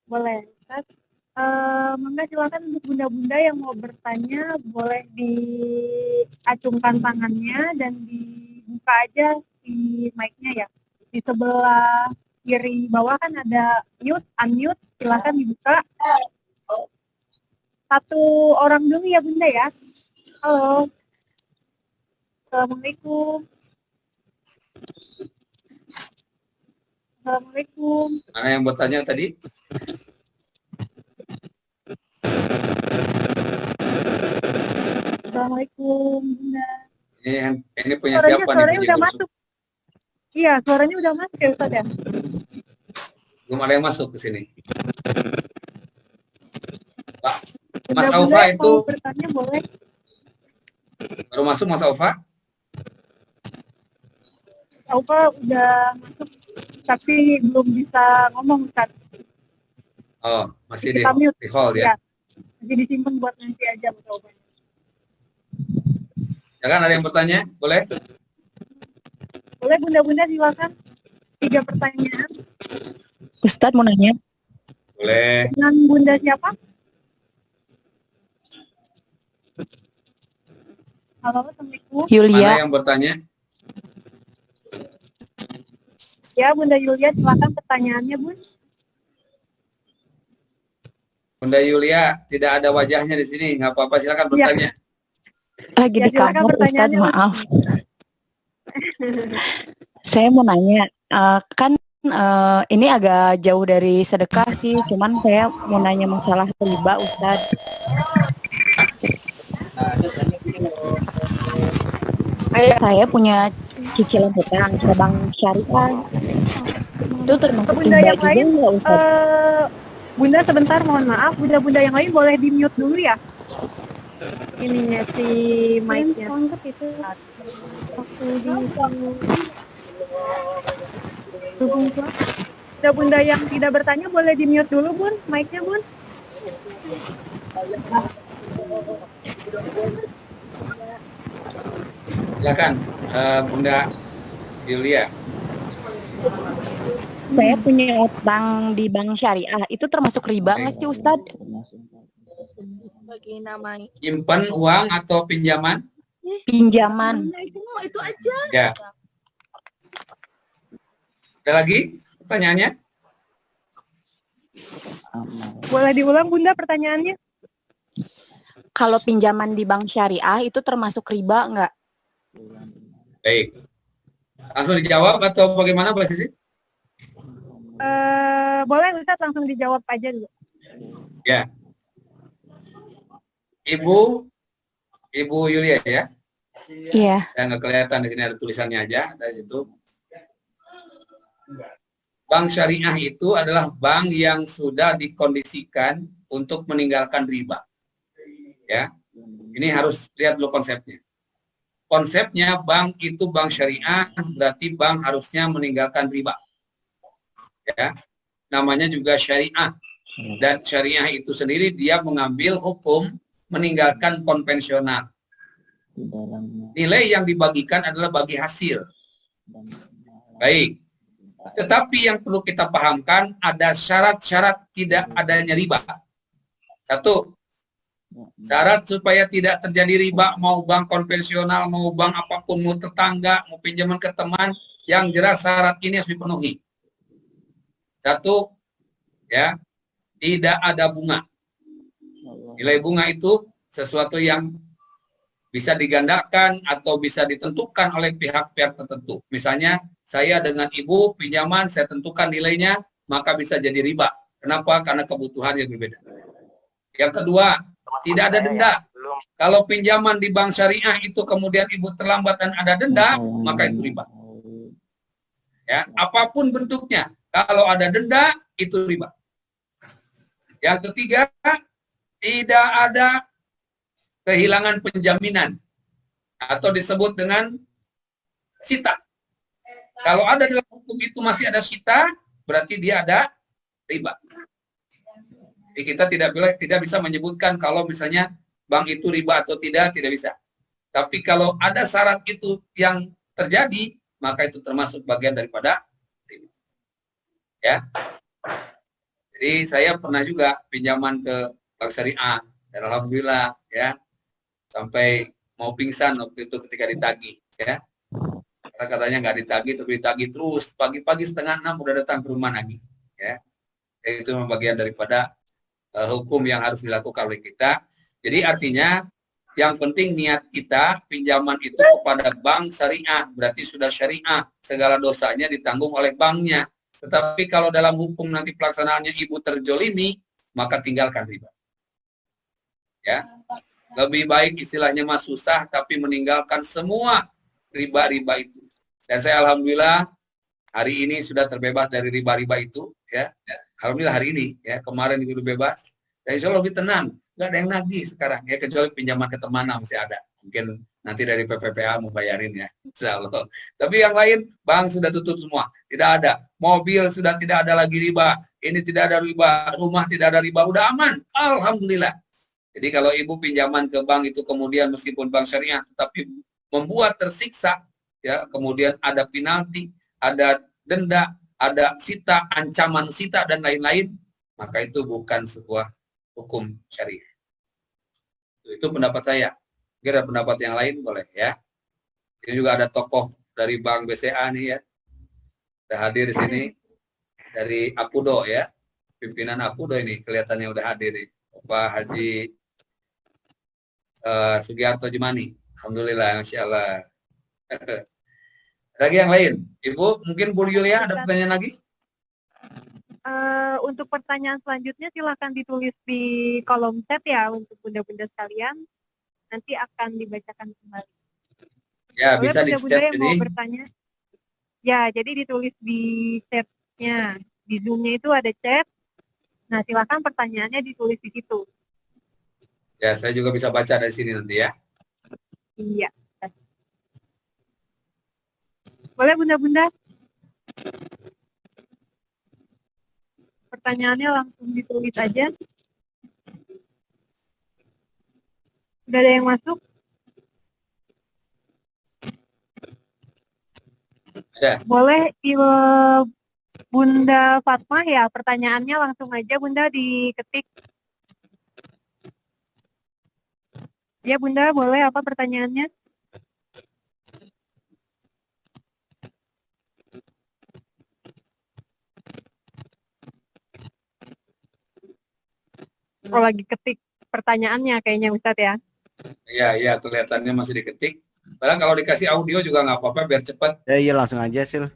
Boleh, Ustaz. Mangga silakan untuk bunda-bunda yang mau bertanya, boleh diacungkan tangannya dan dibuka aja di mic-nya ya. Di sebelah kiri bawah kan ada mute, unmute, silakan dibuka. Satu orang dulu ya bunda ya. Halo. Assalamualaikum. Assalamualaikum. Mana yang bertanya tadi? Assalamualaikum bunda. Ini punya Suaranya, siapa suaranya nih? udah masuk. Iya, suaranya udah masuk ya Ustaz ya. Belum ada yang masuk ke sini. Pak, Mas Bunda-bunda Aufa yang itu mau bertanya boleh. baru masuk Mas Aufa? Aufa udah masuk tapi belum bisa ngomong Ustaz. Oh, masih Kita mute. di hall ya? Ya. Masih disimpan buat nanti aja Mas Aufa. Ya kan, ada yang bertanya? Boleh? Boleh bunda-bunda silakan. 3 pertanyaan. Ustadz mau nanya. Boleh. Dengan bunda siapa? Halo, Assalamualaikum. Yulia. Mana yang bertanya? Ya, Bunda Yulia, silakan pertanyaannya, Bun. Bunda Yulia, tidak ada wajahnya di sini. Nggak apa-apa, silakan bertanya. Lagi Ya, di silakan kamar Ustadz, pertanyaannya, maaf. Saya mau nanya, kan ini agak jauh dari sedekah sih, cuman saya mau nanya masalah riba, Ustadz. Saya punya cicilan hutang ke bank syariah. Itu termasuk Bunda riba yang juga lain, nggak, Ustadz? Bunda sebentar, mohon maaf. Bunda-bunda yang lain boleh di mute dulu ya. Ininya si mic-nya. Bunda-bunda yang tidak bertanya boleh di mute dulu, Bun, mic-nya, Bun. Silakan, Bunda Yulia. Saya punya utang di bank syariah, itu termasuk riba nggak sih, Ustadz? Bagi namanya. Simpan uang atau pinjaman? Pinjaman. Itu aja. Ya. Ada lagi pertanyaannya? Boleh diulang, Bunda, pertanyaannya? Kalau pinjaman di bank syariah itu termasuk riba nggak? Baik. Langsung dijawab atau bagaimana, Mbak Sisi? Boleh, Ustadz, langsung dijawab aja dulu. Ya. Ibu Yulia ya? Iya. Saya nggak kelihatan di sini, ada tulisannya aja dari situ. Bank syariah itu adalah bank yang sudah dikondisikan untuk meninggalkan riba. Ya, ini harus lihat dulu konsepnya. Konsepnya bank itu bank syariah, berarti bank harusnya meninggalkan riba. Ya, namanya juga syariah. Dan syariah itu sendiri dia mengambil hukum meninggalkan konvensional. Nilai yang dibagikan adalah bagi hasil. Baik. Tetapi yang perlu kita pahamkan ada syarat-syarat tidak adanya riba. Satu, syarat supaya tidak terjadi riba, mau bank konvensional, mau bank apapun, mau tetangga, mau pinjaman ke teman, yang jelas syarat ini harus dipenuhi. Satu, ya, tidak ada bunga. Nilai bunga itu sesuatu yang bisa digandakan atau bisa ditentukan oleh pihak-pihak tertentu. Misalnya, saya dengan ibu pinjaman, saya tentukan nilainya, maka bisa jadi riba. Kenapa? Karena kebutuhan yang berbeda. Yang kedua, tidak ada denda. Kalau pinjaman di bank syariah itu kemudian ibu terlambat dan ada denda, maka itu riba. Ya, apapun bentuknya, kalau ada denda, itu riba. Yang ketiga, tidak ada kehilangan penjaminan atau disebut dengan sita. Kalau ada dalam hukum itu masih ada sita, berarti dia ada riba. Jadi kita tidak bisa menyebutkan kalau misalnya bank itu riba atau tidak bisa. Tapi kalau ada syarat itu yang terjadi, maka itu termasuk bagian daripada riba. Ya. Jadi saya pernah juga pinjaman ke bank syariah dan alhamdulillah ya sampai mau pingsan waktu itu ketika ditagih ya. Karena katanya nggak ditagih, tapi ditagih terus. Pagi-pagi 5:30 udah datang ke rumah lagi. Ya, itu memang bagian daripada hukum yang harus dilakukan oleh kita. Jadi artinya yang penting niat kita pinjaman itu kepada bank syariah, berarti sudah syariah. Segala dosanya ditanggung oleh banknya. Tetapi kalau dalam hukum nanti pelaksanaannya ibu terjolimi, maka tinggalkan riba. Ya, lebih baik istilahnya mah susah, tapi meninggalkan semua riba-riba itu. Dan saya alhamdulillah hari ini sudah terbebas dari riba-riba itu, ya. Alhamdulillah hari ini, ya, kemarin itu bebas. Dan insya Allah lebih tenang, nggak ada yang nagih sekarang, ya, kecuali pinjaman ke teman masih ada. Mungkin nanti dari PPPA mau bayarin ya, insya Allah. Tapi yang lain, bank sudah tutup semua, tidak ada. Mobil sudah tidak ada lagi riba, ini tidak ada riba, rumah tidak ada riba, udah aman, alhamdulillah. Jadi kalau ibu pinjaman ke bank itu kemudian meskipun bank syariah, tetapi membuat tersiksa, ya, kemudian ada penalti, ada denda, ada sita, ancaman sita dan lain-lain, maka itu bukan sebuah hukum syariah. Itu pendapat saya. Kira pendapat yang lain boleh ya. Ini juga ada tokoh dari Bank BCA nih ya, udah hadir di sini dari Apudo ya, pimpinan Apudo ini kelihatannya udah hadir nih, Pak Haji Sugiarto Jemani. Alhamdulillah, Masya Allah. Lagi yang lain? Ibu, mungkin Bu Yulia ada pertanyaan lagi? Untuk pertanyaan selanjutnya silahkan ditulis di kolom chat ya untuk bunda-bunda sekalian. Nanti akan dibacakan kembali. Ya, Boleh bisa di bunda-bunda chat yang mau ini. bertanya? Ya, jadi ditulis di chatnya. Di Zoom-nya itu ada chat. Nah, silakan pertanyaannya ditulis di situ. Ya, saya juga bisa baca dari sini nanti ya. Iya. Boleh bunda-bunda? Pertanyaannya langsung ditulis aja. Udah ada yang masuk? Ada. Boleh Bunda Fatmah ya, pertanyaannya langsung aja Bunda diketik. Ya Bunda, boleh apa pertanyaannya? Oh, lagi ketik pertanyaannya kayaknya Ustadz ya. Iya, kelihatannya masih diketik. Padahal kalau dikasih audio juga nggak apa-apa, biar cepat. Iya, langsung aja, Sil.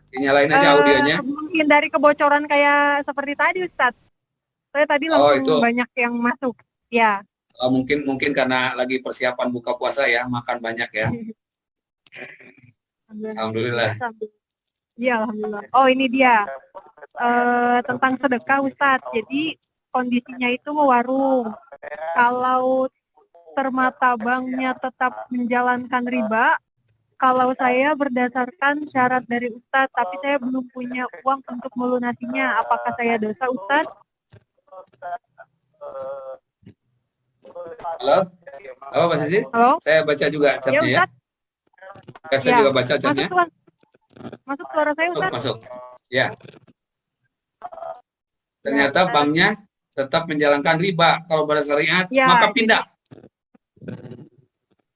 Dinyalain aja audionya. Menghindari kebocoran kayak seperti tadi Ustadz. Saya tadi langsung banyak yang masuk. Ya. Mungkin karena lagi persiapan buka puasa ya, makan banyak ya. Alhamdulillah. Iya, alhamdulillah. Oh, ini dia. Tentang sedekah Ustadz. Jadi kondisinya itu warung. Kalau termata banknya tetap menjalankan riba, kalau saya berdasarkan syarat dari Ustadz, tapi saya belum punya uang untuk melunasinya, apakah saya dosa Ustadz? Halo? Halo Pak Sisi? Halo? Saya baca juga chatnya ya. Saya juga baca chatnya. Masuk suara saya Ustadz? Masuk. Ya. Ternyata banknya tetap menjalankan riba. Kalau pada syariat, maka pindah.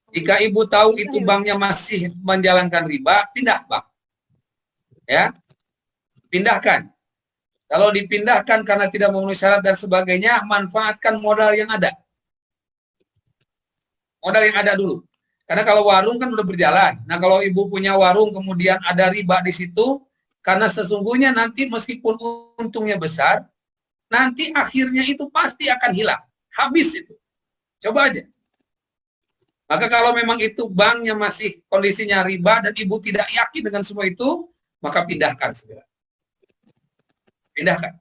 Jika ibu tahu itu banknya masih menjalankan riba, pindah bang. Ya, pindahkan. Kalau dipindahkan karena tidak memenuhi syarat dan sebagainya, manfaatkan modal yang ada. Modal yang ada dulu. Karena kalau warung kan udah berjalan. Nah kalau ibu punya warung kemudian ada riba di situ, karena sesungguhnya nanti meskipun untungnya besar, nanti akhirnya itu pasti akan hilang. Habis itu. Coba aja. Maka kalau memang itu banknya masih kondisinya riba dan ibu tidak yakin dengan semua itu, maka pindahkan segera. Pindahkan.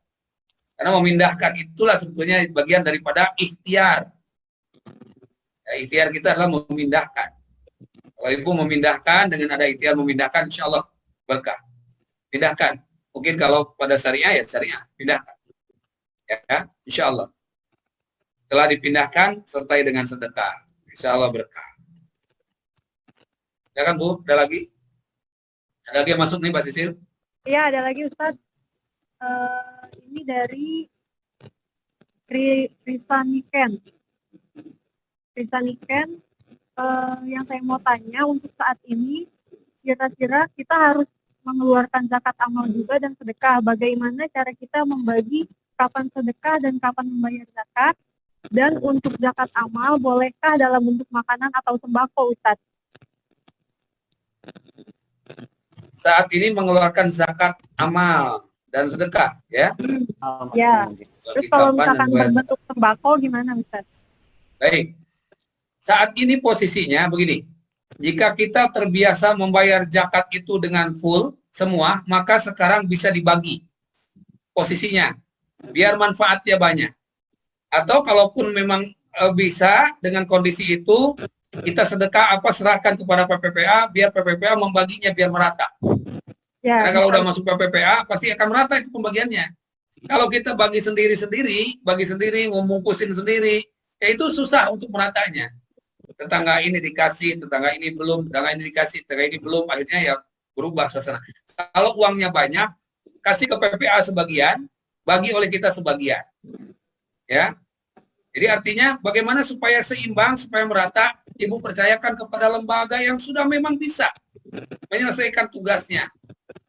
Karena memindahkan itulah sebetulnya bagian daripada ikhtiar. Ya, ikhtiar kita adalah memindahkan. Kalau ibu memindahkan, dengan ada ikhtiar memindahkan, insya Allah berkah. Pindahkan. Mungkin kalau pada syariah, ya syariah. Pindahkan. Ya, insya Allah. Setelah dipindahkan, sertai dengan sedekah. Insya Allah berkah. Ya kan Bu, ada lagi? Ada lagi yang masuk nih Pak Sisil? Iya, ada lagi Ustadz. Ini dari Rizaniken. Rizaniken, yang saya mau tanya untuk saat ini, kira-kira kita harus mengeluarkan zakat amal juga dan sedekah. Bagaimana cara kita membagi kapan sedekah dan kapan membayar zakat? Dan untuk zakat amal, bolehkah dalam bentuk makanan atau sembako, Ustadz? Saat ini mengeluarkan zakat amal dan sedekah, ya? Ya. Terus kalau misalkan berbentuk sembako, gimana, Ustadz? Baik. Saat ini posisinya begini. Jika kita terbiasa membayar zakat itu dengan full, semua, maka sekarang bisa dibagi posisinya. Biar manfaatnya banyak. Atau kalaupun memang bisa dengan kondisi itu, kita sedekah apa serahkan kepada PPPA, biar PPPA membaginya biar merata. Ya, karena kalau udah masuk PPPA, pasti akan merata itu pembagiannya. Kalau kita bagi sendiri, ngomongkusin sendiri, ya itu susah untuk meratanya. Tetangga ini dikasih, tetangga ini belum, tetangga ini dikasih, tetangga ini belum, akhirnya ya berubah suasana. Kalau uangnya banyak, kasih ke PPPA sebagian, bagi oleh kita sebagian. Ya, jadi artinya bagaimana supaya seimbang, supaya merata, ibu percayakan kepada lembaga yang sudah memang bisa menyelesaikan tugasnya.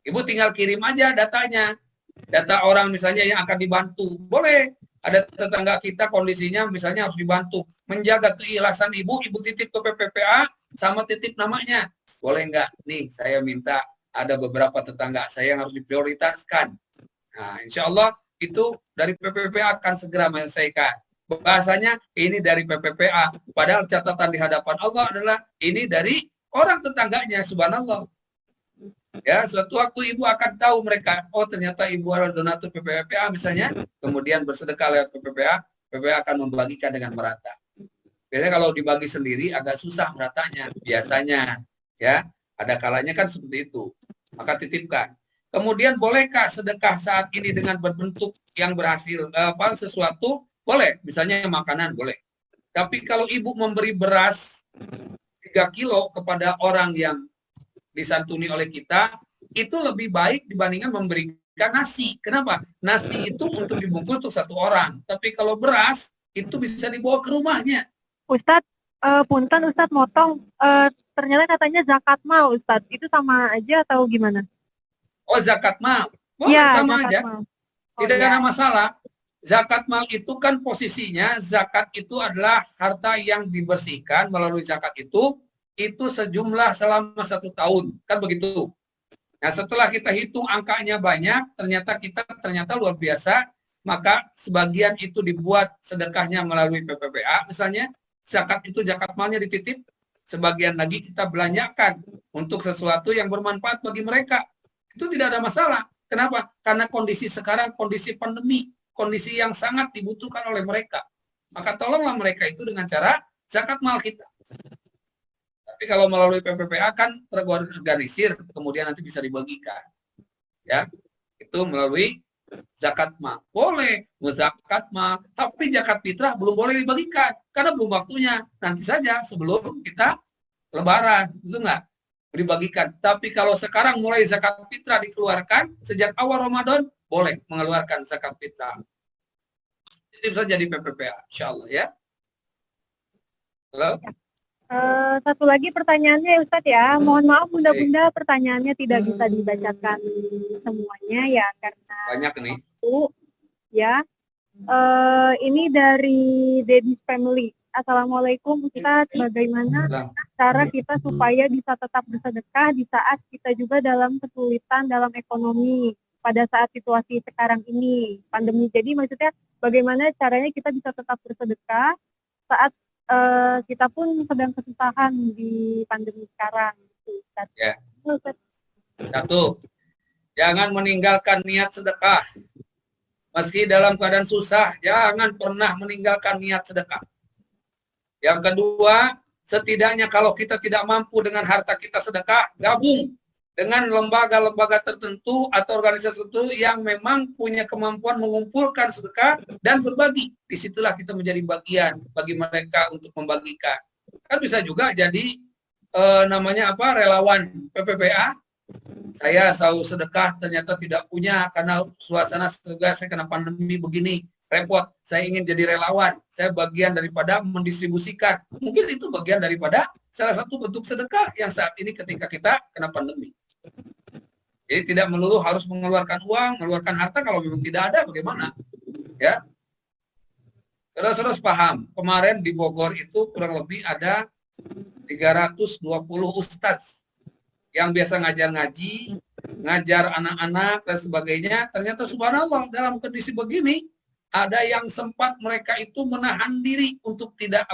Ibu tinggal kirim aja datanya, data orang misalnya yang akan dibantu, boleh. Ada tetangga kita kondisinya misalnya harus dibantu, menjaga keikhlasan ibu titip ke PPPA sama titip namanya. boleh nggak nih saya minta ada beberapa tetangga saya yang harus diprioritaskan. Nah, insya Allah itu dari PPPA akan segera menyelesaikan. Bahasanya ini dari PPPA, padahal catatan di hadapan Allah adalah ini dari orang tetangganya, subhanallah. Ya, suatu waktu ibu akan tahu mereka, oh ternyata ibu adalah donatur PPPA misalnya, kemudian bersedekah lewat PPPA, PPPA akan membagikan dengan merata. Biasanya kalau dibagi sendiri agak susah meratanya, biasanya, ya, ada kalanya kan seperti itu. Maka titipkan. Kemudian bolehkah sedekah saat ini dengan berbentuk yang berhasil sesuatu? Boleh, misalnya makanan boleh. Tapi kalau ibu memberi beras 3 kilo kepada orang yang disantuni oleh kita, itu lebih baik dibandingkan memberikan nasi. Kenapa? Nasi itu untuk dibungkus untuk 1 orang. Tapi kalau beras, itu bisa dibawa ke rumahnya. Ustadz, punten Ustadz motong, ternyata katanya zakat mal Ustadz, itu sama aja atau gimana? Oh, zakat mal. Boleh Ya, sama zakat aja. mal. Tidak ya. ada masalah. Zakat mal itu kan posisinya, zakat itu adalah harta yang dibersihkan melalui zakat itu sejumlah selama 1 tahun. Kan begitu. Nah, setelah kita hitung angkanya banyak, ternyata luar biasa, maka sebagian itu dibuat sedekahnya melalui PPPA, misalnya, zakat itu zakat malnya dititip, sebagian lagi kita belanjakan untuk sesuatu yang bermanfaat bagi mereka. Itu tidak ada masalah. Kenapa? Karena kondisi sekarang, kondisi pandemi, kondisi yang sangat dibutuhkan oleh mereka. Maka tolonglah mereka itu dengan cara zakat mal kita. Tapi kalau melalui PPPA kan terorganisir, kemudian nanti bisa dibagikan. Ya, itu melalui zakat mal. Boleh zakat mal, tapi zakat fitrah belum boleh dibagikan karena belum waktunya. Nanti saja sebelum kita Lebaran, itu enggak dibagikan. Tapi kalau sekarang mulai zakat fitrah dikeluarkan sejak awal Ramadan, boleh mengeluarkan zakat fitrah. Jadi bisa jadi PPPA, insya Allah ya. Halo. Satu lagi pertanyaannya Ustadz ya, mohon maaf bunda-bunda pertanyaannya tidak bisa dibacakan semuanya ya karena banyak nih. Ya, ini dari Daddy's Family. Assalamualaikum Ustadz, bagaimana cara kita supaya bisa tetap bersedekah di saat kita juga dalam kesulitan dalam ekonomi pada saat situasi sekarang ini pandemi. Jadi maksudnya bagaimana caranya kita bisa tetap bersedekah saat kita pun sedang kesusahan di pandemi sekarang. Ya. 1, jangan meninggalkan niat sedekah. Meski dalam keadaan susah, jangan pernah meninggalkan niat sedekah. Yang kedua, setidaknya kalau kita tidak mampu dengan harta kita sedekah, gabung dengan lembaga-lembaga tertentu atau organisasi tertentu yang memang punya kemampuan mengumpulkan sedekah dan berbagi. Disitulah kita menjadi bagian bagi mereka untuk membagikan. Kan bisa juga jadi relawan PPPA. Saya selalu sedekah ternyata tidak punya karena suasana surga saya kena pandemi begini. Repot, saya ingin jadi relawan. Saya bagian daripada mendistribusikan. Mungkin itu bagian daripada salah satu bentuk sedekah yang saat ini ketika kita kena pandemi. Jadi tidak melulu harus mengeluarkan uang, mengeluarkan harta kalau memang tidak ada bagaimana? Ya. Saudara-saudara paham, kemarin di Bogor itu kurang lebih ada 320 ustadz yang biasa ngajar ngaji, ngajar anak-anak dan sebagainya. Ternyata subhanallah dalam kondisi begini ada yang sempat mereka itu menahan diri untuk tidak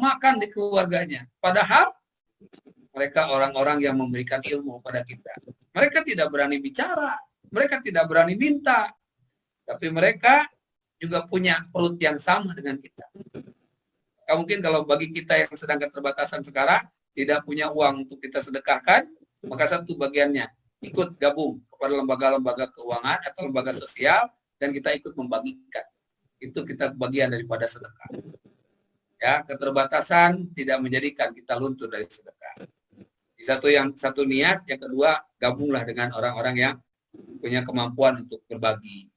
makan di keluarganya. Padahal mereka orang-orang yang memberikan ilmu pada kita. Mereka tidak berani bicara, mereka tidak berani minta, tapi mereka juga punya perut yang sama dengan kita. Mungkin kalau bagi kita yang sedang keterbatasan sekarang, tidak punya uang untuk kita sedekahkan, maka satu bagiannya ikut gabung kepada lembaga-lembaga keuangan atau lembaga sosial, dan kita ikut membagikan. Itu kita bagian daripada sedekah. Ya, keterbatasan tidak menjadikan kita luntur dari sedekah. Satu niat, yang kedua gabunglah dengan orang-orang yang punya kemampuan untuk berbagi.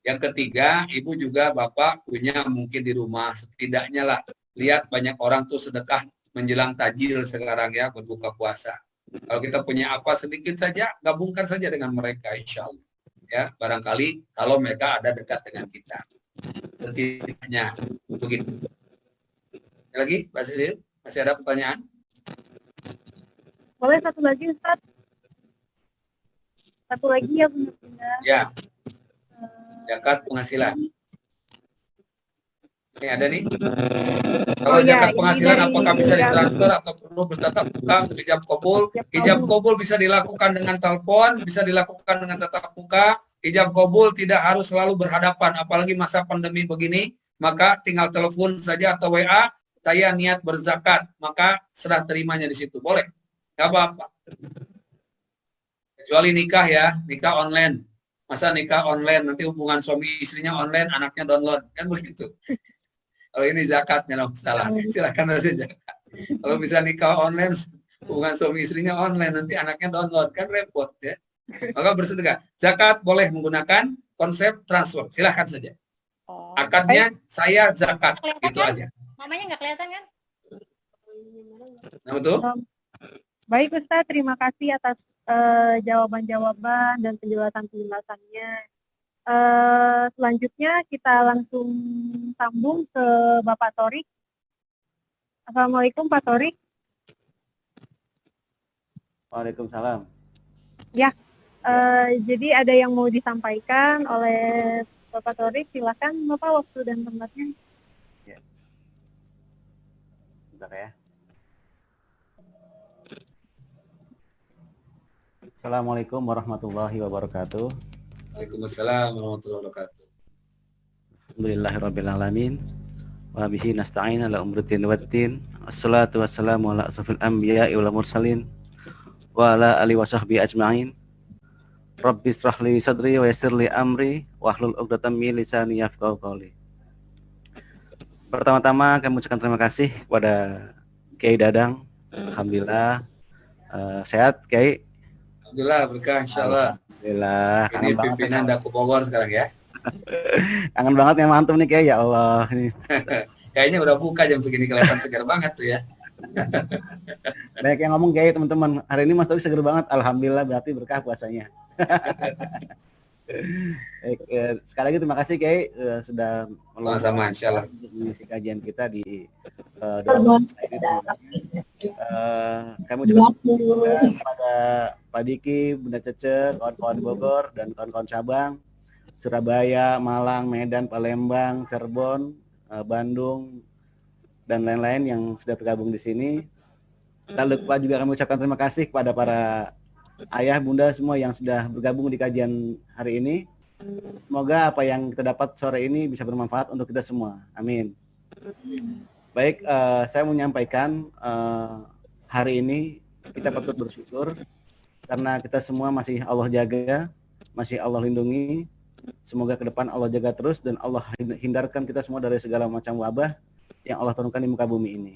Yang ketiga, ibu juga bapak punya mungkin di rumah setidaknya lah lihat banyak orang tuh sedekah menjelang tajil sekarang ya berbuka puasa. Kalau kita punya apa sedikit saja, gabungkan saja dengan mereka insya Allah. Ya, barangkali kalau mereka ada dekat dengan kita. Setidaknya begitu. Lagi, Pak Sisil, masih ada pertanyaan? Boleh satu lagi Ustaz? Satu lagi ya Bunda. Ya, zakat penghasilan. Ini ada nih. Kalau zakat penghasilan apakah bisa ditransfer atau perlu bertatap muka untuk ijab kabul? Ijab kabul bisa dilakukan dengan telepon, bisa dilakukan dengan tatap muka. Ijab kabul tidak harus selalu berhadapan, apalagi masa pandemi begini. Maka tinggal telepon saja atau WA, saya niat berzakat, maka serah terimanya di situ. Boleh, nggak apa-apa. Kecuali nikah ya, nikah online. Masa nikah online, nanti hubungan suami istrinya online, anaknya download. Kan begitu. Kalau ini zakatnya, no, salah. Silakan saja zakat. Kalau bisa nikah online, hubungan suami istrinya online, nanti anaknya download. Kan repot ya. Maka bersedekah. Zakat boleh menggunakan konsep transfer. Silakan saja. Akadnya saya zakat. Itu aja. Namanya nggak kelihatan kan? Nah, betul? Baik Ustaz, terima kasih atas jawaban-jawaban dan penjelasan-penjelasannya. Selanjutnya kita langsung sambung ke Bapak Torik. Assalamualaikum Pak Torik. Waalaikumsalam. Ya, jadi ada yang mau disampaikan oleh Bapak Torik, silakan Bapak, waktu dan tempatnya. Ya. Bentar ya. Assalamualaikum warahmatullahi wabarakatuh. Waalaikumsalam warahmatullahi wabarakatuh. Alhamdulillahirrabbilalamin. Wa bihi nasta'in ala umrutin waddin. Assalatu wassalamu ala asrafil anbiya'i wal mursalin. Wa ala alihi wa sahbihi ajma'in. Rabbi israh li sadri wa yassir li amri wahlul 'uqdatam min lisani yafqahu qawli. Pertama-tama kami ucapkan terima kasih kepada Kiai Dadang. Alhamdulillah sehat Kiai. Alhamdulillah berkah insyaallah. Alhamdulillah. Ini pimpinan Daku Bogor sekarang ya. Kangen banget ya, mantap nih Kiai, ya Allah ini. Kayaknya udah buka jam segini, kelihatan segar banget tuh ya. Banyak yang ngomong Kiai, teman-teman. Hari ini Mas Taufik seger banget. Alhamdulillah, berarti berkah puasanya. Sekali lagi terima kasih Kiai sudah sama insyaallah mengisi kajian kita di kami juga kepada Pak Diki, Bunda Cece, kawan-kawan Bogor dan kawan-kawan cabang Surabaya, Malang, Medan, Palembang, Cirebon, Bandung dan lain-lain yang sudah tergabung di sini. Lalu lupa juga kami ucapkan terima kasih kepada para ayah, bunda semua yang sudah bergabung di kajian hari ini. Semoga apa yang kita dapat sore ini bisa bermanfaat untuk kita semua. Amin. Baik, saya mau menyampaikan hari ini kita patut bersyukur karena kita semua masih Allah jaga, masih Allah lindungi. Semoga ke depan Allah jaga terus dan Allah hindarkan kita semua dari segala macam wabah yang Allah turunkan di muka bumi ini.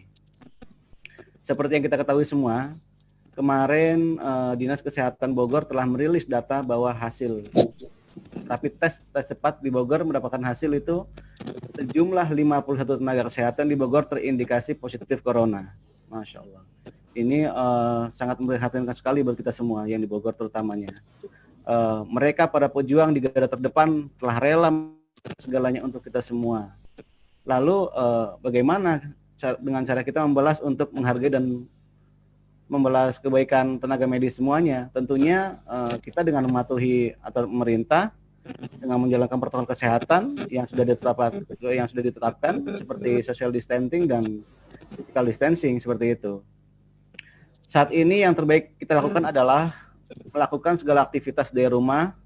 Seperti yang kita ketahui semua, kemarin Dinas Kesehatan Bogor telah merilis data bahwa hasil rapid tes cepat di Bogor mendapatkan hasil itu sejumlah 51 tenaga kesehatan di Bogor terindikasi positif corona. Masya Allah. Ini sangat memprihatinkan sekali buat kita semua yang di Bogor terutamanya. Mereka para pejuang di garda terdepan telah rela segalanya untuk kita semua. Lalu bagaimana dengan cara kita membalas untuk menghargai dan membalas kebaikan tenaga medis semuanya? Tentunya kita dengan mematuhi atau pemerintah dengan menjalankan protokol kesehatan yang sudah ditetapkan seperti social distancing dan physical distancing seperti itu. Saat ini yang terbaik kita lakukan adalah melakukan segala aktivitas dari rumah,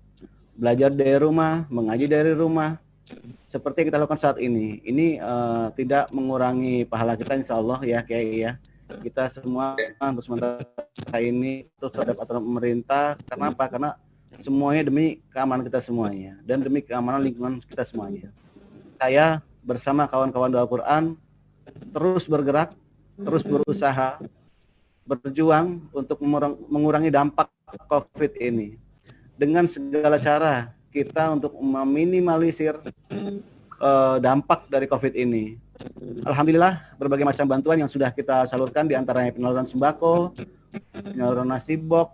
belajar dari rumah, mengaji dari rumah, seperti yang kita lakukan saat ini. Ini tidak mengurangi pahala kita insya Allah ya Kiai ya. Kita semua untuk sementara ini terus terhadap aturan pemerintah. Karena apa? Karena semuanya demi keamanan kita semuanya dan demi keamanan lingkungan kita semuanya. Saya bersama kawan-kawan doa Quran terus bergerak, terus berusaha, berjuang untuk mengurangi dampak COVID ini. Dengan segala cara kita untuk meminimalisir dampak dari COVID ini. Alhamdulillah berbagai macam bantuan yang sudah kita salurkan, diantaranya penyaluran sembako, penyaluran nasi box,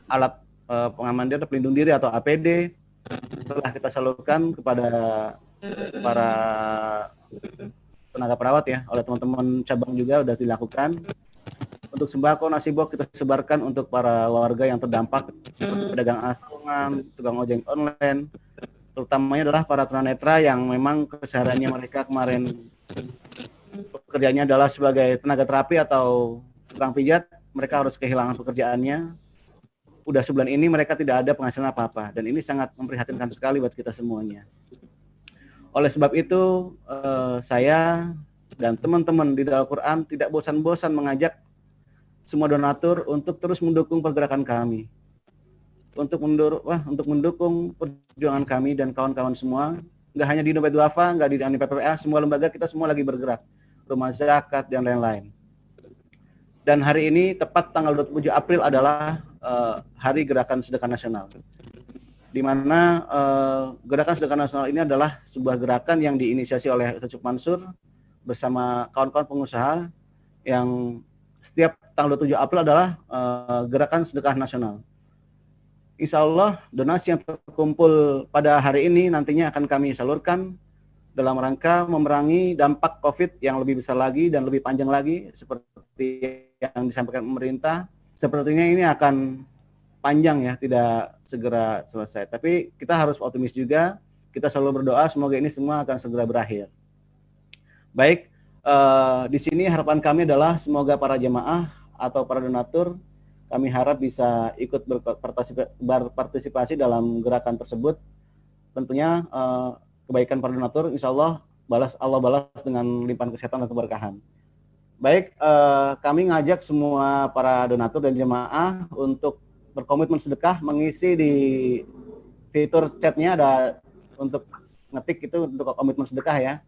alat pengaman diri, pelindung diri atau APD telah kita salurkan kepada para tenaga perawat ya, oleh teman-teman cabang juga sudah dilakukan. Untuk sembako, nasi box kita sebarkan untuk para warga yang terdampak seperti pedagang asongan, tukang ojek online, terutamanya adalah para tunanetra yang memang kesehariannya mereka kemarin pekerjaannya adalah sebagai tenaga terapi atau tukang pijat, mereka harus kehilangan pekerjaannya. Udah sebulan ini mereka tidak ada penghasilan apa-apa, dan ini sangat memprihatinkan sekali buat kita semuanya. Oleh sebab itu, saya dan teman-teman di Darul Quran tidak bosan-bosan mengajak semua donatur untuk terus mendukung pergerakan kami, untuk mendukung perjuangan kami dan kawan-kawan semua. Nggak hanya di Dompet Duafa, nggak di PPPA, semua lembaga kita semua lagi bergerak, rumah zakat dan lain-lain. Dan hari ini tepat tanggal 27 April adalah Hari Gerakan Sedekah Nasional, di mana Gerakan Sedekah Nasional ini adalah sebuah gerakan yang diinisiasi oleh Ustaz Mansur bersama kawan-kawan pengusaha, yang setiap tanggal 27 April adalah Gerakan Sedekah Nasional. Insya Allah donasi yang terkumpul pada hari ini nantinya akan kami salurkan dalam rangka memerangi dampak COVID yang lebih besar lagi dan lebih panjang lagi seperti yang disampaikan pemerintah. Sepertinya ini akan panjang ya, tidak segera selesai. Tapi kita harus optimis juga. Kita selalu berdoa semoga ini semua akan segera berakhir. Baik, di sini harapan kami adalah semoga para jemaah atau para donatur, kami harap bisa ikut berpartisipasi dalam gerakan tersebut. Tentunya kebaikan para donatur, insya Allah Allah balas dengan limpahan kesehatan dan keberkahan. Baik, kami ngajak semua para donatur dan jemaah untuk berkomitmen sedekah, mengisi di fitur chatnya ada untuk ngetik itu untuk komitmen sedekah ya.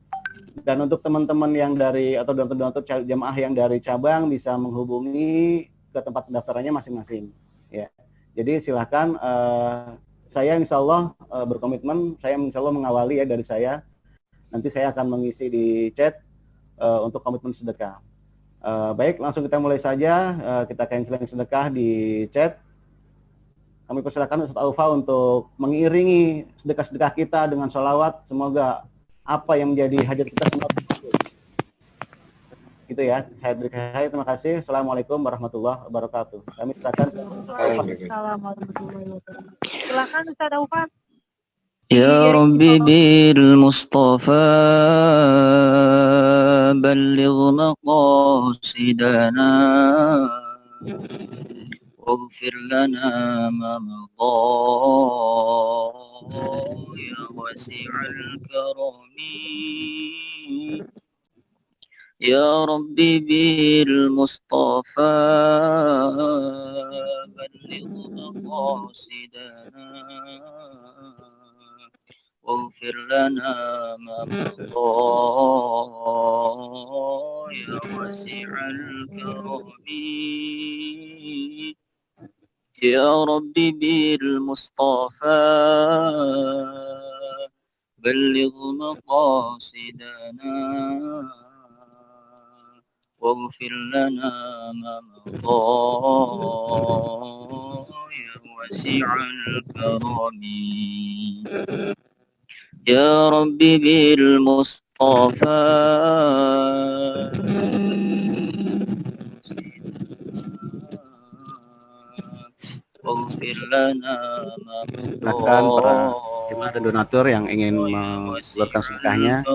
Dan untuk teman-teman yang dari atau donatur jemaah yang dari cabang bisa menghubungi ke tempat pendaftarannya masing-masing. Ya, jadi silahkan. Saya insya Allah berkomitmen, saya insya Allah mengawali ya dari saya. Nanti saya akan mengisi di chat untuk komitmen sedekah. Baik, langsung kita mulai saja. Kita canceling sedekah di chat. Kami persilakan Ustaz Aufa untuk mengiringi sedekah-sedekah kita dengan sholawat. Semoga apa yang menjadi hajat kita semua. Gitu ya. Saya terima kasih. Assalamualaikum warahmatullahi wabarakatuh. Kami silakan. Waalaikumsalam warahmatullahi wabarakatuh. Silakan Ustaz Aufa. يا ربي بالمصطفى بلغ مقاصدنا واغفر لنا ما مضى يا واسع الكرم يا ربي بالمصطفى بلغ مقاصدنا واغفر لنا ما مضى يا واسع الكرم يا ربي بالمصطفى بلغ مقاصدنا واغفر لنا ما مضى يا واسع الكرم يا ربي بالمصطفى واغفر لنا ما مضى. Silakan para jemaah dan donatur yang ingin mengeluarkan sedekahnya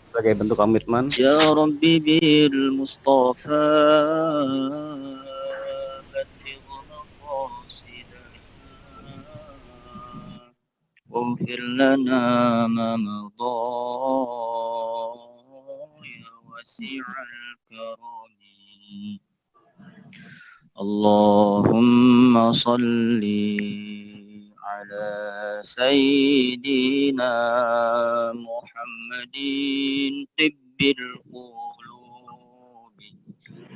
sebagai bentuk komitmen. Ya Rabbi bil Mustafa واغفر لنا ما مضى يا واسع الكرم اللهم صل على سيدنا محمد طب القلوب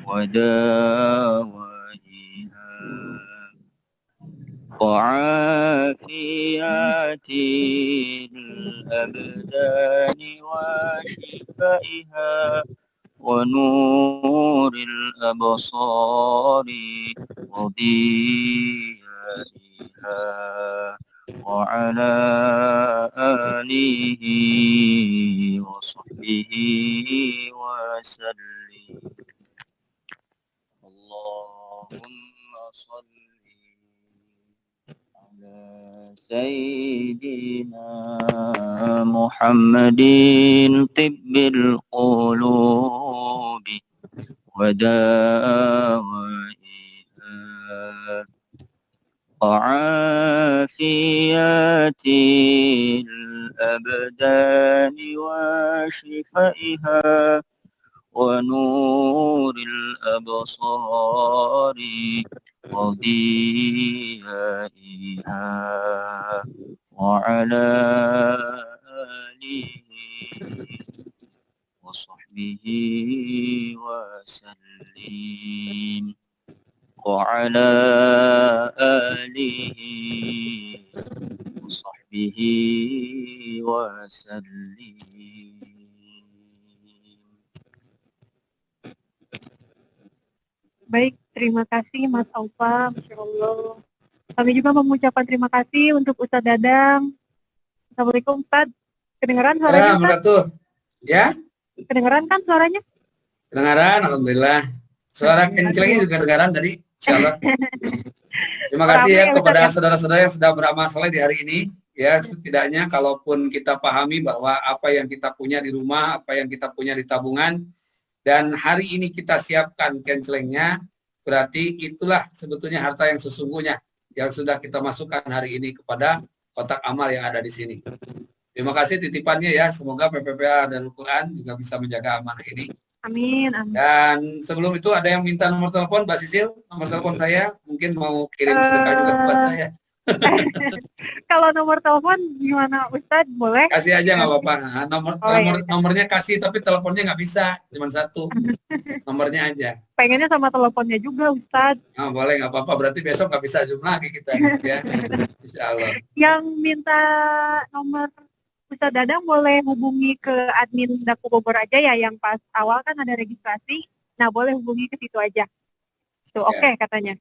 ودوائها وعافيات الأبدان وشفائها ونور الأبصار وضيائها وعلى آله وصحبه وسلم اللهم صل على سيدنا محمد طب القلوب ودوائها وعافية الأبدان وشفائها ونور الأبصار وضيائها وعلى آله وصحبه وسلم وعلى آله وصحبه وسلم. Baik, terima kasih Mas Aufa, Masya Allah. Kami juga mengucapkan terima kasih untuk Ustadz Dadang. Assalamualaikum Ustadz. Kedengeran suaranya Ustadz? Ya? Kedengeran kan suaranya? Kedengaran, Alhamdulillah. Suara kenclengnya juga kedengaran tadi, insya Allah. Terima kasih ya kepada saudara-saudara yang sudah beramal saleh di hari ini. Ya, setidaknya kalaupun kita pahami bahwa apa yang kita punya di rumah, apa yang kita punya di tabungan, dan hari ini kita siapkan kencelengnya, berarti itulah sebetulnya harta yang sesungguhnya yang sudah kita masukkan hari ini kepada kotak amal yang ada di sini. Terima kasih titipannya ya, semoga PPPA dan Al-Quran juga bisa menjaga amanah ini. Amin, amin. Dan sebelum itu ada yang minta nomor telepon, Mbak Sisil, nomor telepon saya, mungkin mau kirim sedekah juga buat saya. Kalau nomor telepon gimana Ustadz, boleh? Kasih aja nggak apa-apa. Nomornya kasih, tapi teleponnya nggak bisa, cuma satu. Nomornya aja. Pengennya sama teleponnya juga Ustadz. Oh, boleh, nggak apa-apa. Berarti besok nggak bisa Zoom lagi kita, ya. Insya Allah. Yang minta nomor Ustadz Dadang boleh hubungi ke admin Daku Bogor aja ya, yang pas awal kan ada registrasi. Nah, boleh hubungi ke situ aja. Tuh, oke katanya.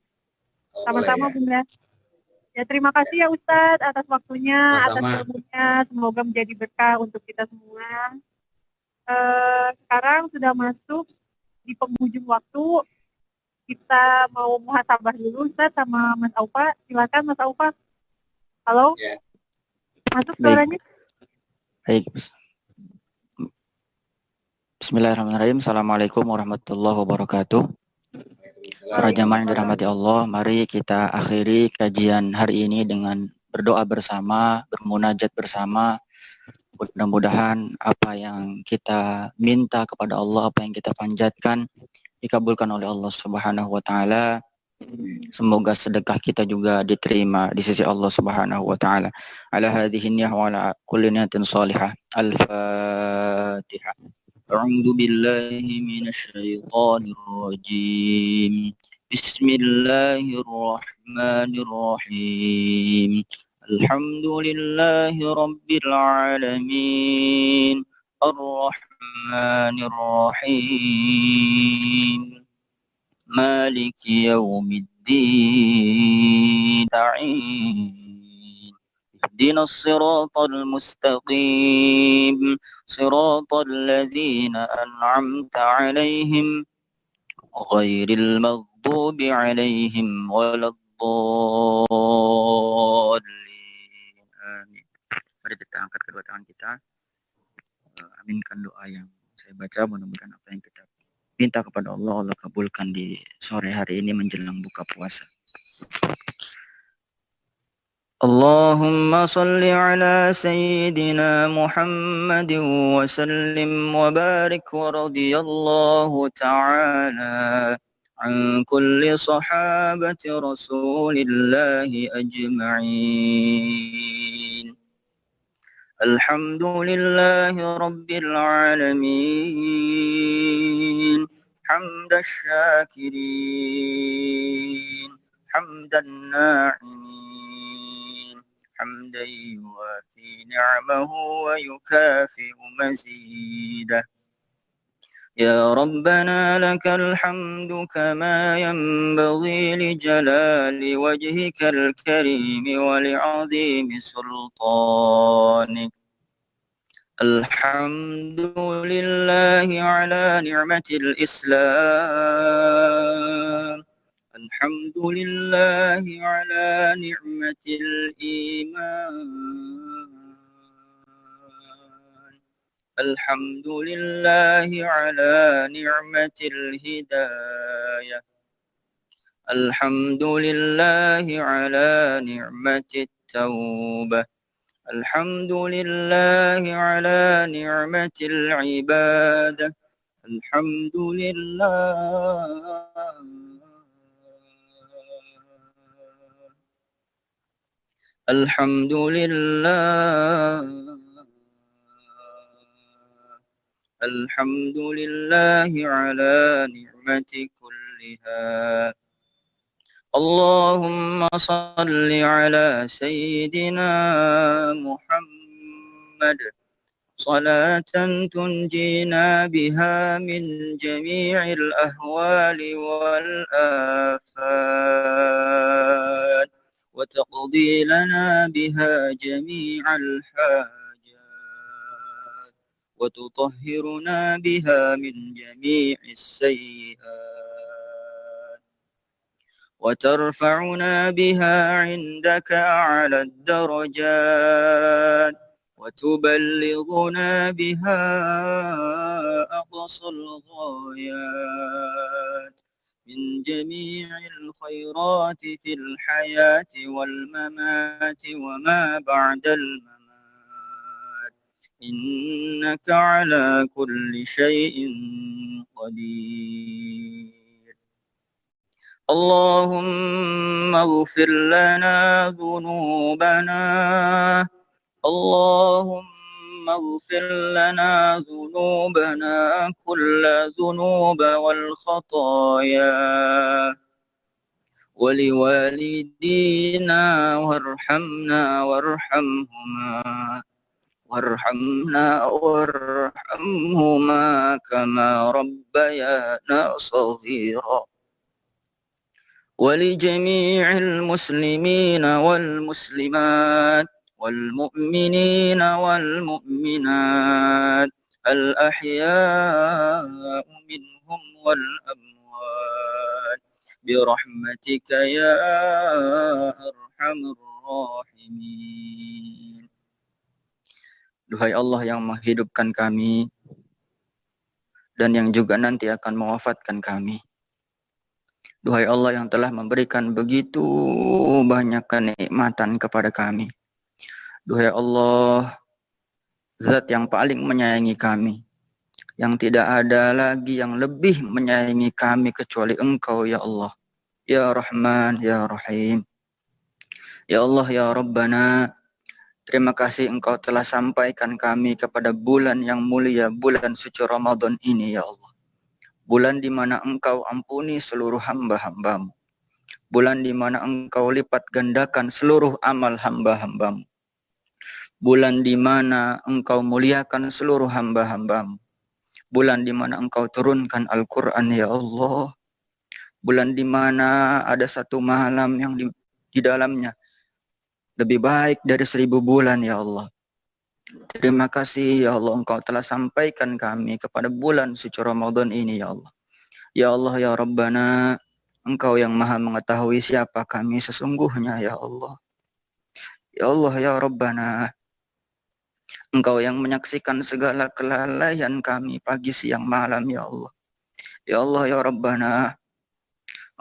Sama-sama Bunda. Ya, terima kasih ya Ustadz atas waktunya, atas ilmunya. Semoga menjadi berkah untuk kita semua. Sekarang sudah masuk di penghujung waktu. Kita mau muhasabah dulu Ustadz sama Mas Aufa. Silakan Mas Aufa. Halo? Ya. Masuk suaranya? Baik. Bismillahirrahmanirrahim. Assalamualaikum warahmatullahi wabarakatuh. Para jamaah yang dirahmati Allah, mari kita akhiri kajian hari ini dengan berdoa bersama, bermunajat bersama. Mudah-mudahan apa yang kita minta kepada Allah, apa yang kita panjatkan, dikabulkan oleh Allah Subhanahu wa Ta'ala. Semoga sedekah kita juga diterima di sisi Allah Subhanahu wa Ta'ala. Ala hadhihi niyyah wa ala kulli niyatin salihah. Al-Fatihah. أعوذ بالله من الشيطان الرجيم بسم الله الرحمن الرحيم الحمد لله رب العالمين الرحمن الرحيم مالك يوم الدين اهدنا الصراط المستقيم صراط الذين أنعمت عليهم غير المغضوب عليهم ولا الضالين آمين. Mari kita angkat kedua tangan kita, aminkan doa yang saya baca. Mudah-mudahan apa yang kita minta kepada Allah, Allah kabulkan di sore hari ini menjelang buka puasa. اللهم صل على سيدنا محمد وسلم وبارك ورضي الله تعالى عن كل صحابة رسول الله أجمعين. الحمد لله رب العالمين حمد الشاكرين حمد الناعمين حمدا يوافي نعمه ويكافئ مزيده. يا ربنا لك الحمد كما ينبغي لجلال وجهك الكريم ولعظيم سلطانك. الحمد لله على نعمة الإسلام الحمد لله على نعمة الإيمان الحمد لله على نعمة الهداية الحمد لله على نعمة التوبة الحمد لله على نعمة العبادة الحمد لله الحمد لله الحمد لله على نعمة كلها اللهم صل على سيدنا محمد صلاة تنجينا بها من جميع الأهوال والآفات وتقضي لنا بها جميع الحاجات وتطهرنا بها من جميع السيئات وترفعنا بها عندك أعلى الدرجات وتبلغنا بها أقصى الغايات من جميع الخيرات في الحياة والممات وما بعد الممات إنك على كل شيء قدير اللهم اغفر لنا ذنوبنا اللهم اغفر لنا ذنوبنا كل ذنوب والخطايا ولوالدينا وارحمهما كما ربيانا صغيرا ولجميع المسلمين والمسلمات والمؤمنين والمؤمنات الأحياء منهم والأموات برحمتك يا أرحم الراحمين. Duhai Allah yang menghidupkan kami dan yang juga nanti akan mewafatkan kami. Duhai Allah yang telah memberikan begitu banyak kenikmatan kepada kami. Duhai Allah, Zat yang paling menyayangi kami, yang tidak ada lagi yang lebih menyayangi kami kecuali Engkau ya Allah. Ya Rahman, Ya Rahim. Ya Allah, Ya Rabbana, terima kasih Engkau telah sampaikan kami kepada bulan yang mulia, bulan suci Ramadan ini ya Allah. Bulan di mana Engkau ampuni seluruh hamba-hambamu. Bulan di mana Engkau lipat gandakan seluruh amal hamba-hambamu. Bulan di mana Engkau muliakan seluruh hamba-hambamu. Bulan di mana Engkau turunkan Al-Quran ya Allah. Bulan di mana ada satu malam yang di dalamnya lebih baik dari 1000 bulan ya Allah. Terima kasih ya Allah, Engkau telah sampaikan kami kepada bulan suci Ramadan ini ya Allah. Ya Allah ya Rabbana, Engkau yang maha mengetahui siapa kami sesungguhnya ya Allah. Ya Allah ya Rabbana, Engkau yang menyaksikan segala kelalaian kami pagi siang malam ya Allah. Ya Allah ya Rabbana,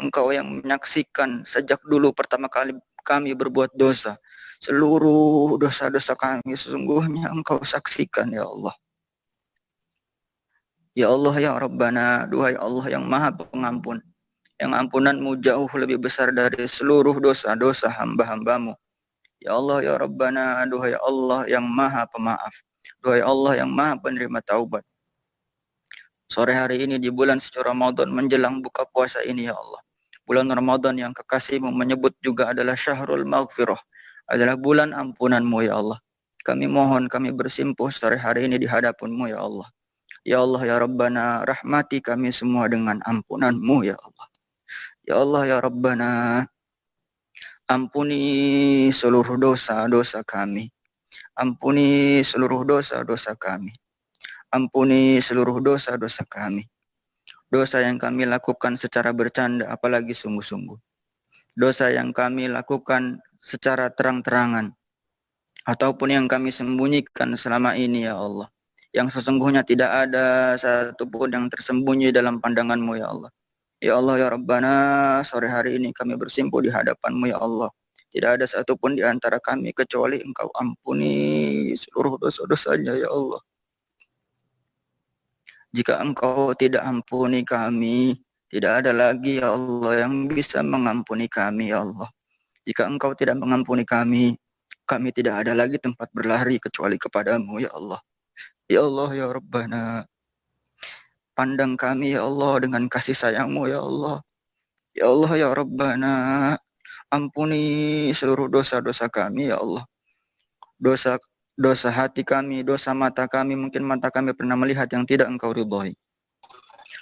Engkau yang menyaksikan sejak dulu pertama kali kami berbuat dosa. Seluruh dosa-dosa kami sesungguhnya Engkau saksikan ya Allah. Ya Allah ya Rabbana, duhai Allah yang maha pengampun, yang ampunanmu jauh lebih besar dari seluruh dosa-dosa hamba-hambamu. Ya Allah ya Rabbana, duhai Allah yang maha pemaaf, duhai Allah yang maha penerima taubat. Sore hari ini di bulan suci Ramadan menjelang buka puasa ini ya Allah. Bulan Ramadan yang kekasihmu menyebut juga adalah Syahrul Maghfirah, adalah bulan ampunanmu ya Allah. Kami mohon, kami bersimpuh sore hari ini di hadapanmu ya Allah. Ya Allah ya Rabbana, rahmati kami semua dengan ampunanmu ya Allah. Ya Allah ya Rabbana, ampuni seluruh dosa-dosa kami. Ampuni seluruh dosa-dosa kami. Ampuni seluruh dosa-dosa kami. Dosa yang kami lakukan secara bercanda, apalagi sungguh-sungguh. Dosa yang kami lakukan secara terang-terangan, ataupun yang kami sembunyikan selama ini, ya Allah. Yang sesungguhnya tidak ada satupun yang tersembunyi dalam pandangan-Mu, ya Allah. Ya Allah, ya Rabbana, sore hari ini kami bersimpuh di hadapan-Mu, ya Allah. Tidak ada satupun di antara kami kecuali Engkau ampuni seluruh dosa-dosanya, ya Allah. Jika Engkau tidak ampuni kami, tidak ada lagi, ya Allah, yang bisa mengampuni kami, ya Allah. Jika Engkau tidak mengampuni kami tidak ada lagi tempat berlari kecuali kepadamu, ya Allah. Ya Allah, ya Rabbana, pandang kami, ya Allah, dengan kasih sayang-Mu, ya Allah. Ya Allah, ya Rabbana, ampuni seluruh dosa-dosa kami, ya Allah. Dosa hati kami, dosa mata kami, mungkin mata kami pernah melihat yang tidak Engkau ridhoi.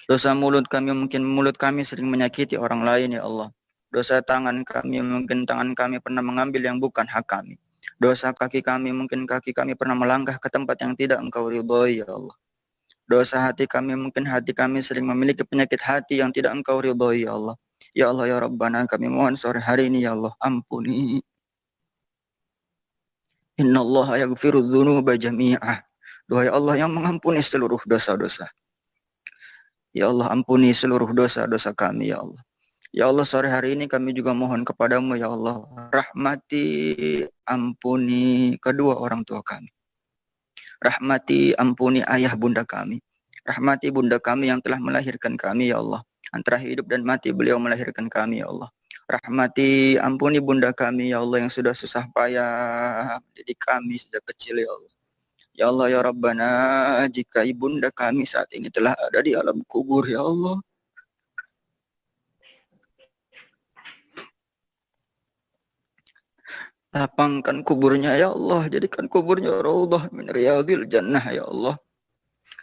Dosa mulut kami, mungkin mulut kami sering menyakiti orang lain, ya Allah. Dosa tangan kami, mungkin tangan kami pernah mengambil yang bukan hak kami. Dosa kaki kami, mungkin kaki kami pernah melangkah ke tempat yang tidak Engkau ridhoi, ya Allah. Dosa hati kami, mungkin hati kami sering memiliki penyakit hati yang tidak Engkau ridhoi, ya Allah. Ya Allah, ya Rabbana, kami mohon sore hari ini, ya Allah, ampuni. Innallaha yaghfiru dzunuba jami'ah. Duhai Allah yang mengampuni seluruh dosa-dosa. Ya Allah, ampuni seluruh dosa-dosa kami, ya Allah. Ya Allah, sore hari ini kami juga mohon kepadamu, ya Allah, rahmati, ampuni kedua orang tua kami. Rahmati, ampuni ayah bunda kami. Rahmati bunda kami yang telah melahirkan kami, ya Allah. Antara hidup dan mati beliau melahirkan kami, ya Allah. Rahmati, ampuni bunda kami, ya Allah, yang sudah susah payah mendidik kami sejak kecil, ya Allah. Ya Allah, ya Rabbana, jika ibunda kami saat ini telah ada di alam kubur, ya Allah, lapangkan kuburnya, ya Allah. Jadikan kuburnya raudhah min riyadil jannah, ya Allah.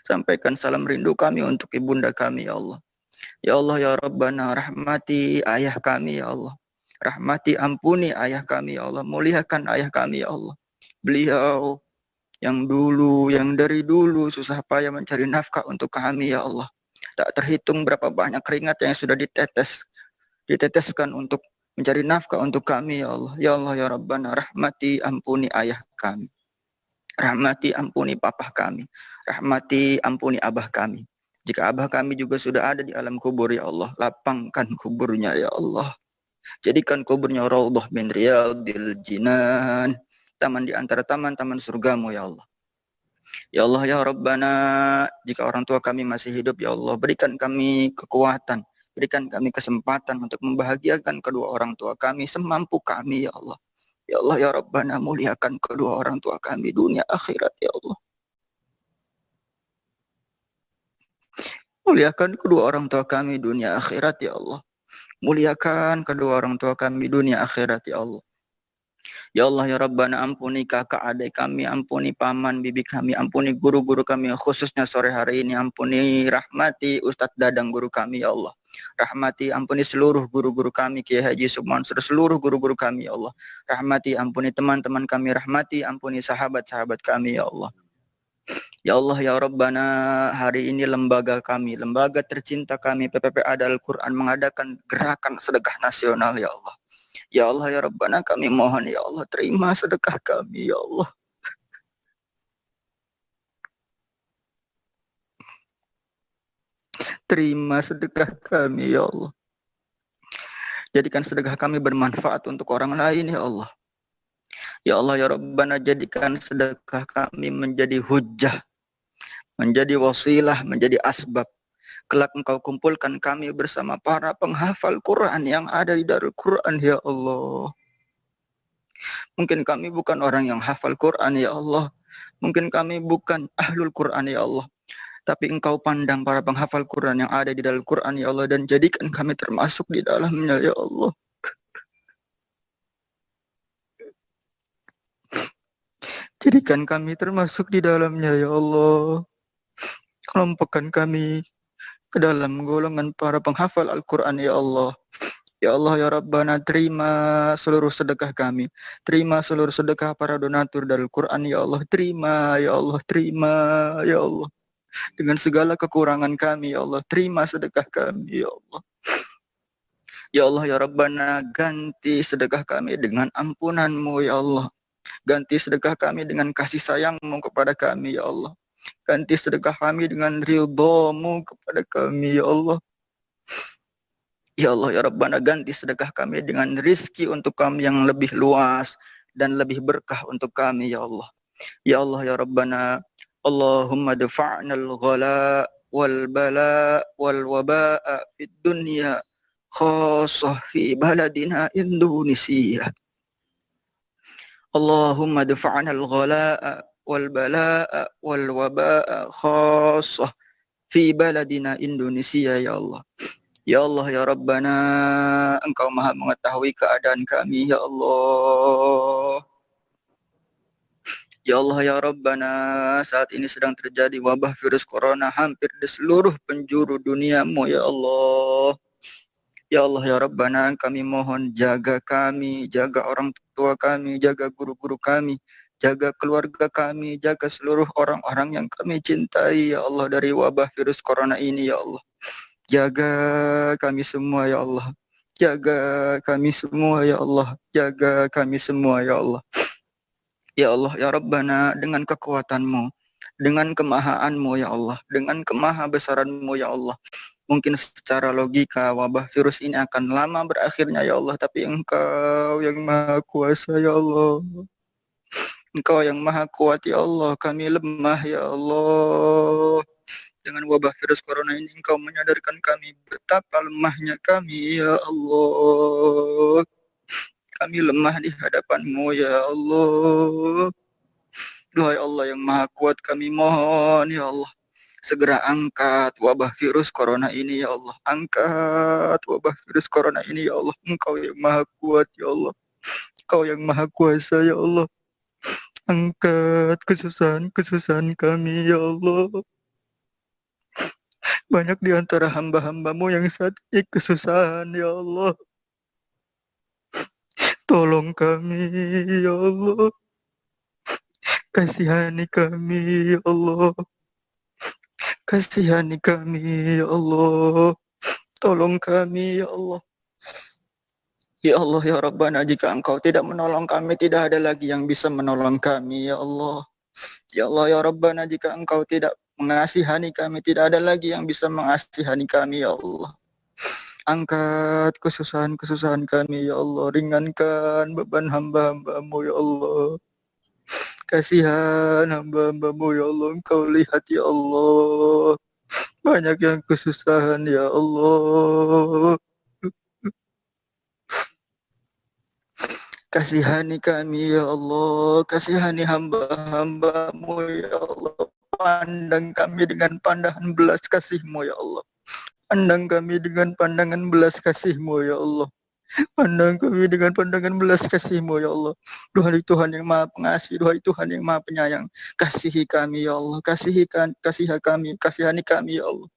Sampaikan salam rindu kami untuk ibunda kami, ya Allah. Ya Allah, ya Rabbana, rahmati ayah kami, ya Allah. Rahmati, ampuni ayah kami, ya Allah. Muliakan ayah kami, ya Allah. Beliau yang dulu, yang dari dulu susah payah mencari nafkah untuk kami, ya Allah. Tak terhitung berapa banyak keringat yang sudah diteteskan untuk mencari nafkah untuk kami, ya Allah. Ya Allah, ya Rabbana, rahmati, ampuni ayah kami. Rahmati, ampuni papa kami. Rahmati, ampuni abah kami. Jika abah kami juga sudah ada di alam kubur, ya Allah, lapangkan kuburnya, ya Allah. Jadikan kuburnya raudhah min riyadil jinan, taman di antara taman-taman surgamu, ya Allah. Ya Allah, ya Rabbana, jika orang tua kami masih hidup, ya Allah, berikan kami kekuatan, berikan kami kesempatan untuk membahagiakan kedua orang tua kami semampu kami, ya Allah. Ya Allah, ya Rabbana, muliakan kedua orang tua kami dunia akhirat, ya Allah. Muliakan kedua orang tua kami dunia akhirat, ya Allah. Muliakan kedua orang tua kami dunia akhirat, ya Allah. Ya Allah, ya Rabbana, ampuni kakak adik kami, ampuni paman bibi kami, ampuni guru-guru kami, khususnya sore hari ini, ampuni, rahmati Ustadz Dadang guru kami, ya Allah. Rahmati, ampuni seluruh guru-guru kami, Kiai Haji Subman, seluruh guru-guru kami, ya Allah. Rahmati, ampuni teman-teman kami, rahmati, ampuni sahabat-sahabat kami, ya Allah. Ya Allah, ya Rabbana, hari ini lembaga kami, lembaga tercinta kami, PPPA Al-Quran, mengadakan gerakan sedekah nasional, ya Allah. Ya Allah, ya Rabbana, kami mohon, ya Allah, terima sedekah kami, ya Allah. Terima sedekah kami, ya Allah. Jadikan sedekah kami bermanfaat untuk orang lain, ya Allah. Ya Allah, ya Rabbana, jadikan sedekah kami menjadi hujjah, menjadi wasilah, menjadi asbab. Kelak Engkau kumpulkan kami bersama para penghafal Quran yang ada di Darul Quran, ya Allah. Mungkin kami bukan orang yang hafal Quran, ya Allah. Mungkin kami bukan ahlul Quran, ya Allah. Tapi Engkau pandang para penghafal Quran yang ada di Darul Quran, ya Allah. Dan jadikan kami termasuk di dalamnya, ya Allah. Jadikan kami termasuk di dalamnya, ya Allah. Kelompokkan kami ke dalam golongan para penghafal Al-Quran, ya Allah. Ya Allah, ya Rabbana, terima seluruh sedekah kami. Terima seluruh sedekah para donatur dari Al-Quran, ya Allah. Terima, ya Allah. Terima, ya Allah. dengan segala kekurangan kami, ya Allah. Terima sedekah kami, ya Allah. Ya Allah, ya Rabbana, ganti sedekah kami dengan ampunan-Mu, ya Allah. Ganti sedekah kami dengan kasih sayang-Mu kepada kami, ya Allah. Ganti sedekah kami dengan ridha-Mu kepada kami, ya Allah. Ya Allah, ya Rabbana, ganti sedekah kami dengan rizki untuk kami yang lebih luas dan lebih berkah untuk kami, ya Allah. Ya Allah, ya Rabbana, Allahumma dafa'na al-ghala wal-bala wal-waba'a fid dunya khasah fi baladina Indonesia. Allahumma dafa'na al-ghala wal-bala wal-waba'a khasah fi baladina Indonesia, ya Allah. Ya Allah, ya Rabbana, Engkau maha mengetahui keadaan kami, ya Allah. Ya Allah, ya Rabbana, saat ini sedang terjadi wabah virus corona hampir di seluruh penjuru duniamu, ya Allah. Ya Allah, ya Rabbana, kami mohon jaga kami, jaga orang tua kami, jaga guru-guru kami, jaga keluarga kami, jaga seluruh orang-orang yang kami cintai, ya Allah, dari wabah virus corona ini, ya Allah. Jaga kami semua, ya Allah. Jaga kami semua, ya Allah. Jaga kami semua, ya Allah. Ya Allah, ya Rabbana, dengan kekuatan-Mu, dengan kemahaan-Mu, ya Allah, dengan kemahabesaran-Mu, ya Allah. Mungkin secara logika wabah virus ini akan lama berakhirnya, ya Allah, tapi Engkau yang maha kuasa, ya Allah. Engkau yang maha kuat, ya Allah. Kami lemah, ya Allah. Dengan wabah virus corona ini Engkau menyadarkan kami betapa lemahnya kami, ya Allah. Kami lemah di hadapan-Mu, ya Allah. Duhai Allah yang maha kuat, kami mohon, ya Allah, segera angkat wabah virus corona ini, ya Allah. Angkat wabah virus corona ini, ya Allah. Engkau yang maha kuat, ya Allah. Engkau yang maha kuasa, ya Allah. Angkat kesusahan-kesusahan kami, ya Allah. Banyak di antara hamba-hamba-Mu yang saat ini kesusahan, ya Allah. Tolong kami, ya Allah. Kasihani kami, ya Allah. Kasihani kami, ya Allah. Tolong kami, ya Allah. Ya Allah, ya Rabbana, jika Engkau tidak menolong kami, tidak ada lagi yang bisa menolong kami, ya Allah. Ya Allah, ya Rabbana, jika Engkau tidak mengasihani kami, tidak ada lagi yang bisa mengasihani kami, ya Allah. Angkat kesusahan-kesusahan kami, ya Allah. Ringankan beban hamba-hamba-Mu, ya Allah. Kasihan hamba-hamba-Mu, ya Allah. Engkau lihat, ya Allah. Banyak yang kesusahan, ya Allah. Kasihani kami, ya Allah. Kasihani hamba-hamba-Mu, ya Allah. Pandang kami dengan pandangan belas kasih-Mu, ya Allah. Pandang kami dengan pandangan belas kasih-Mu, ya Allah. Pandang kami dengan pandangan belas kasih-Mu, ya Allah. Duhai Tuhan yang maha pengasih, duhai Tuhan yang maha penyayang. Kasihi kami, ya Allah. Kasihani kami, ya Allah.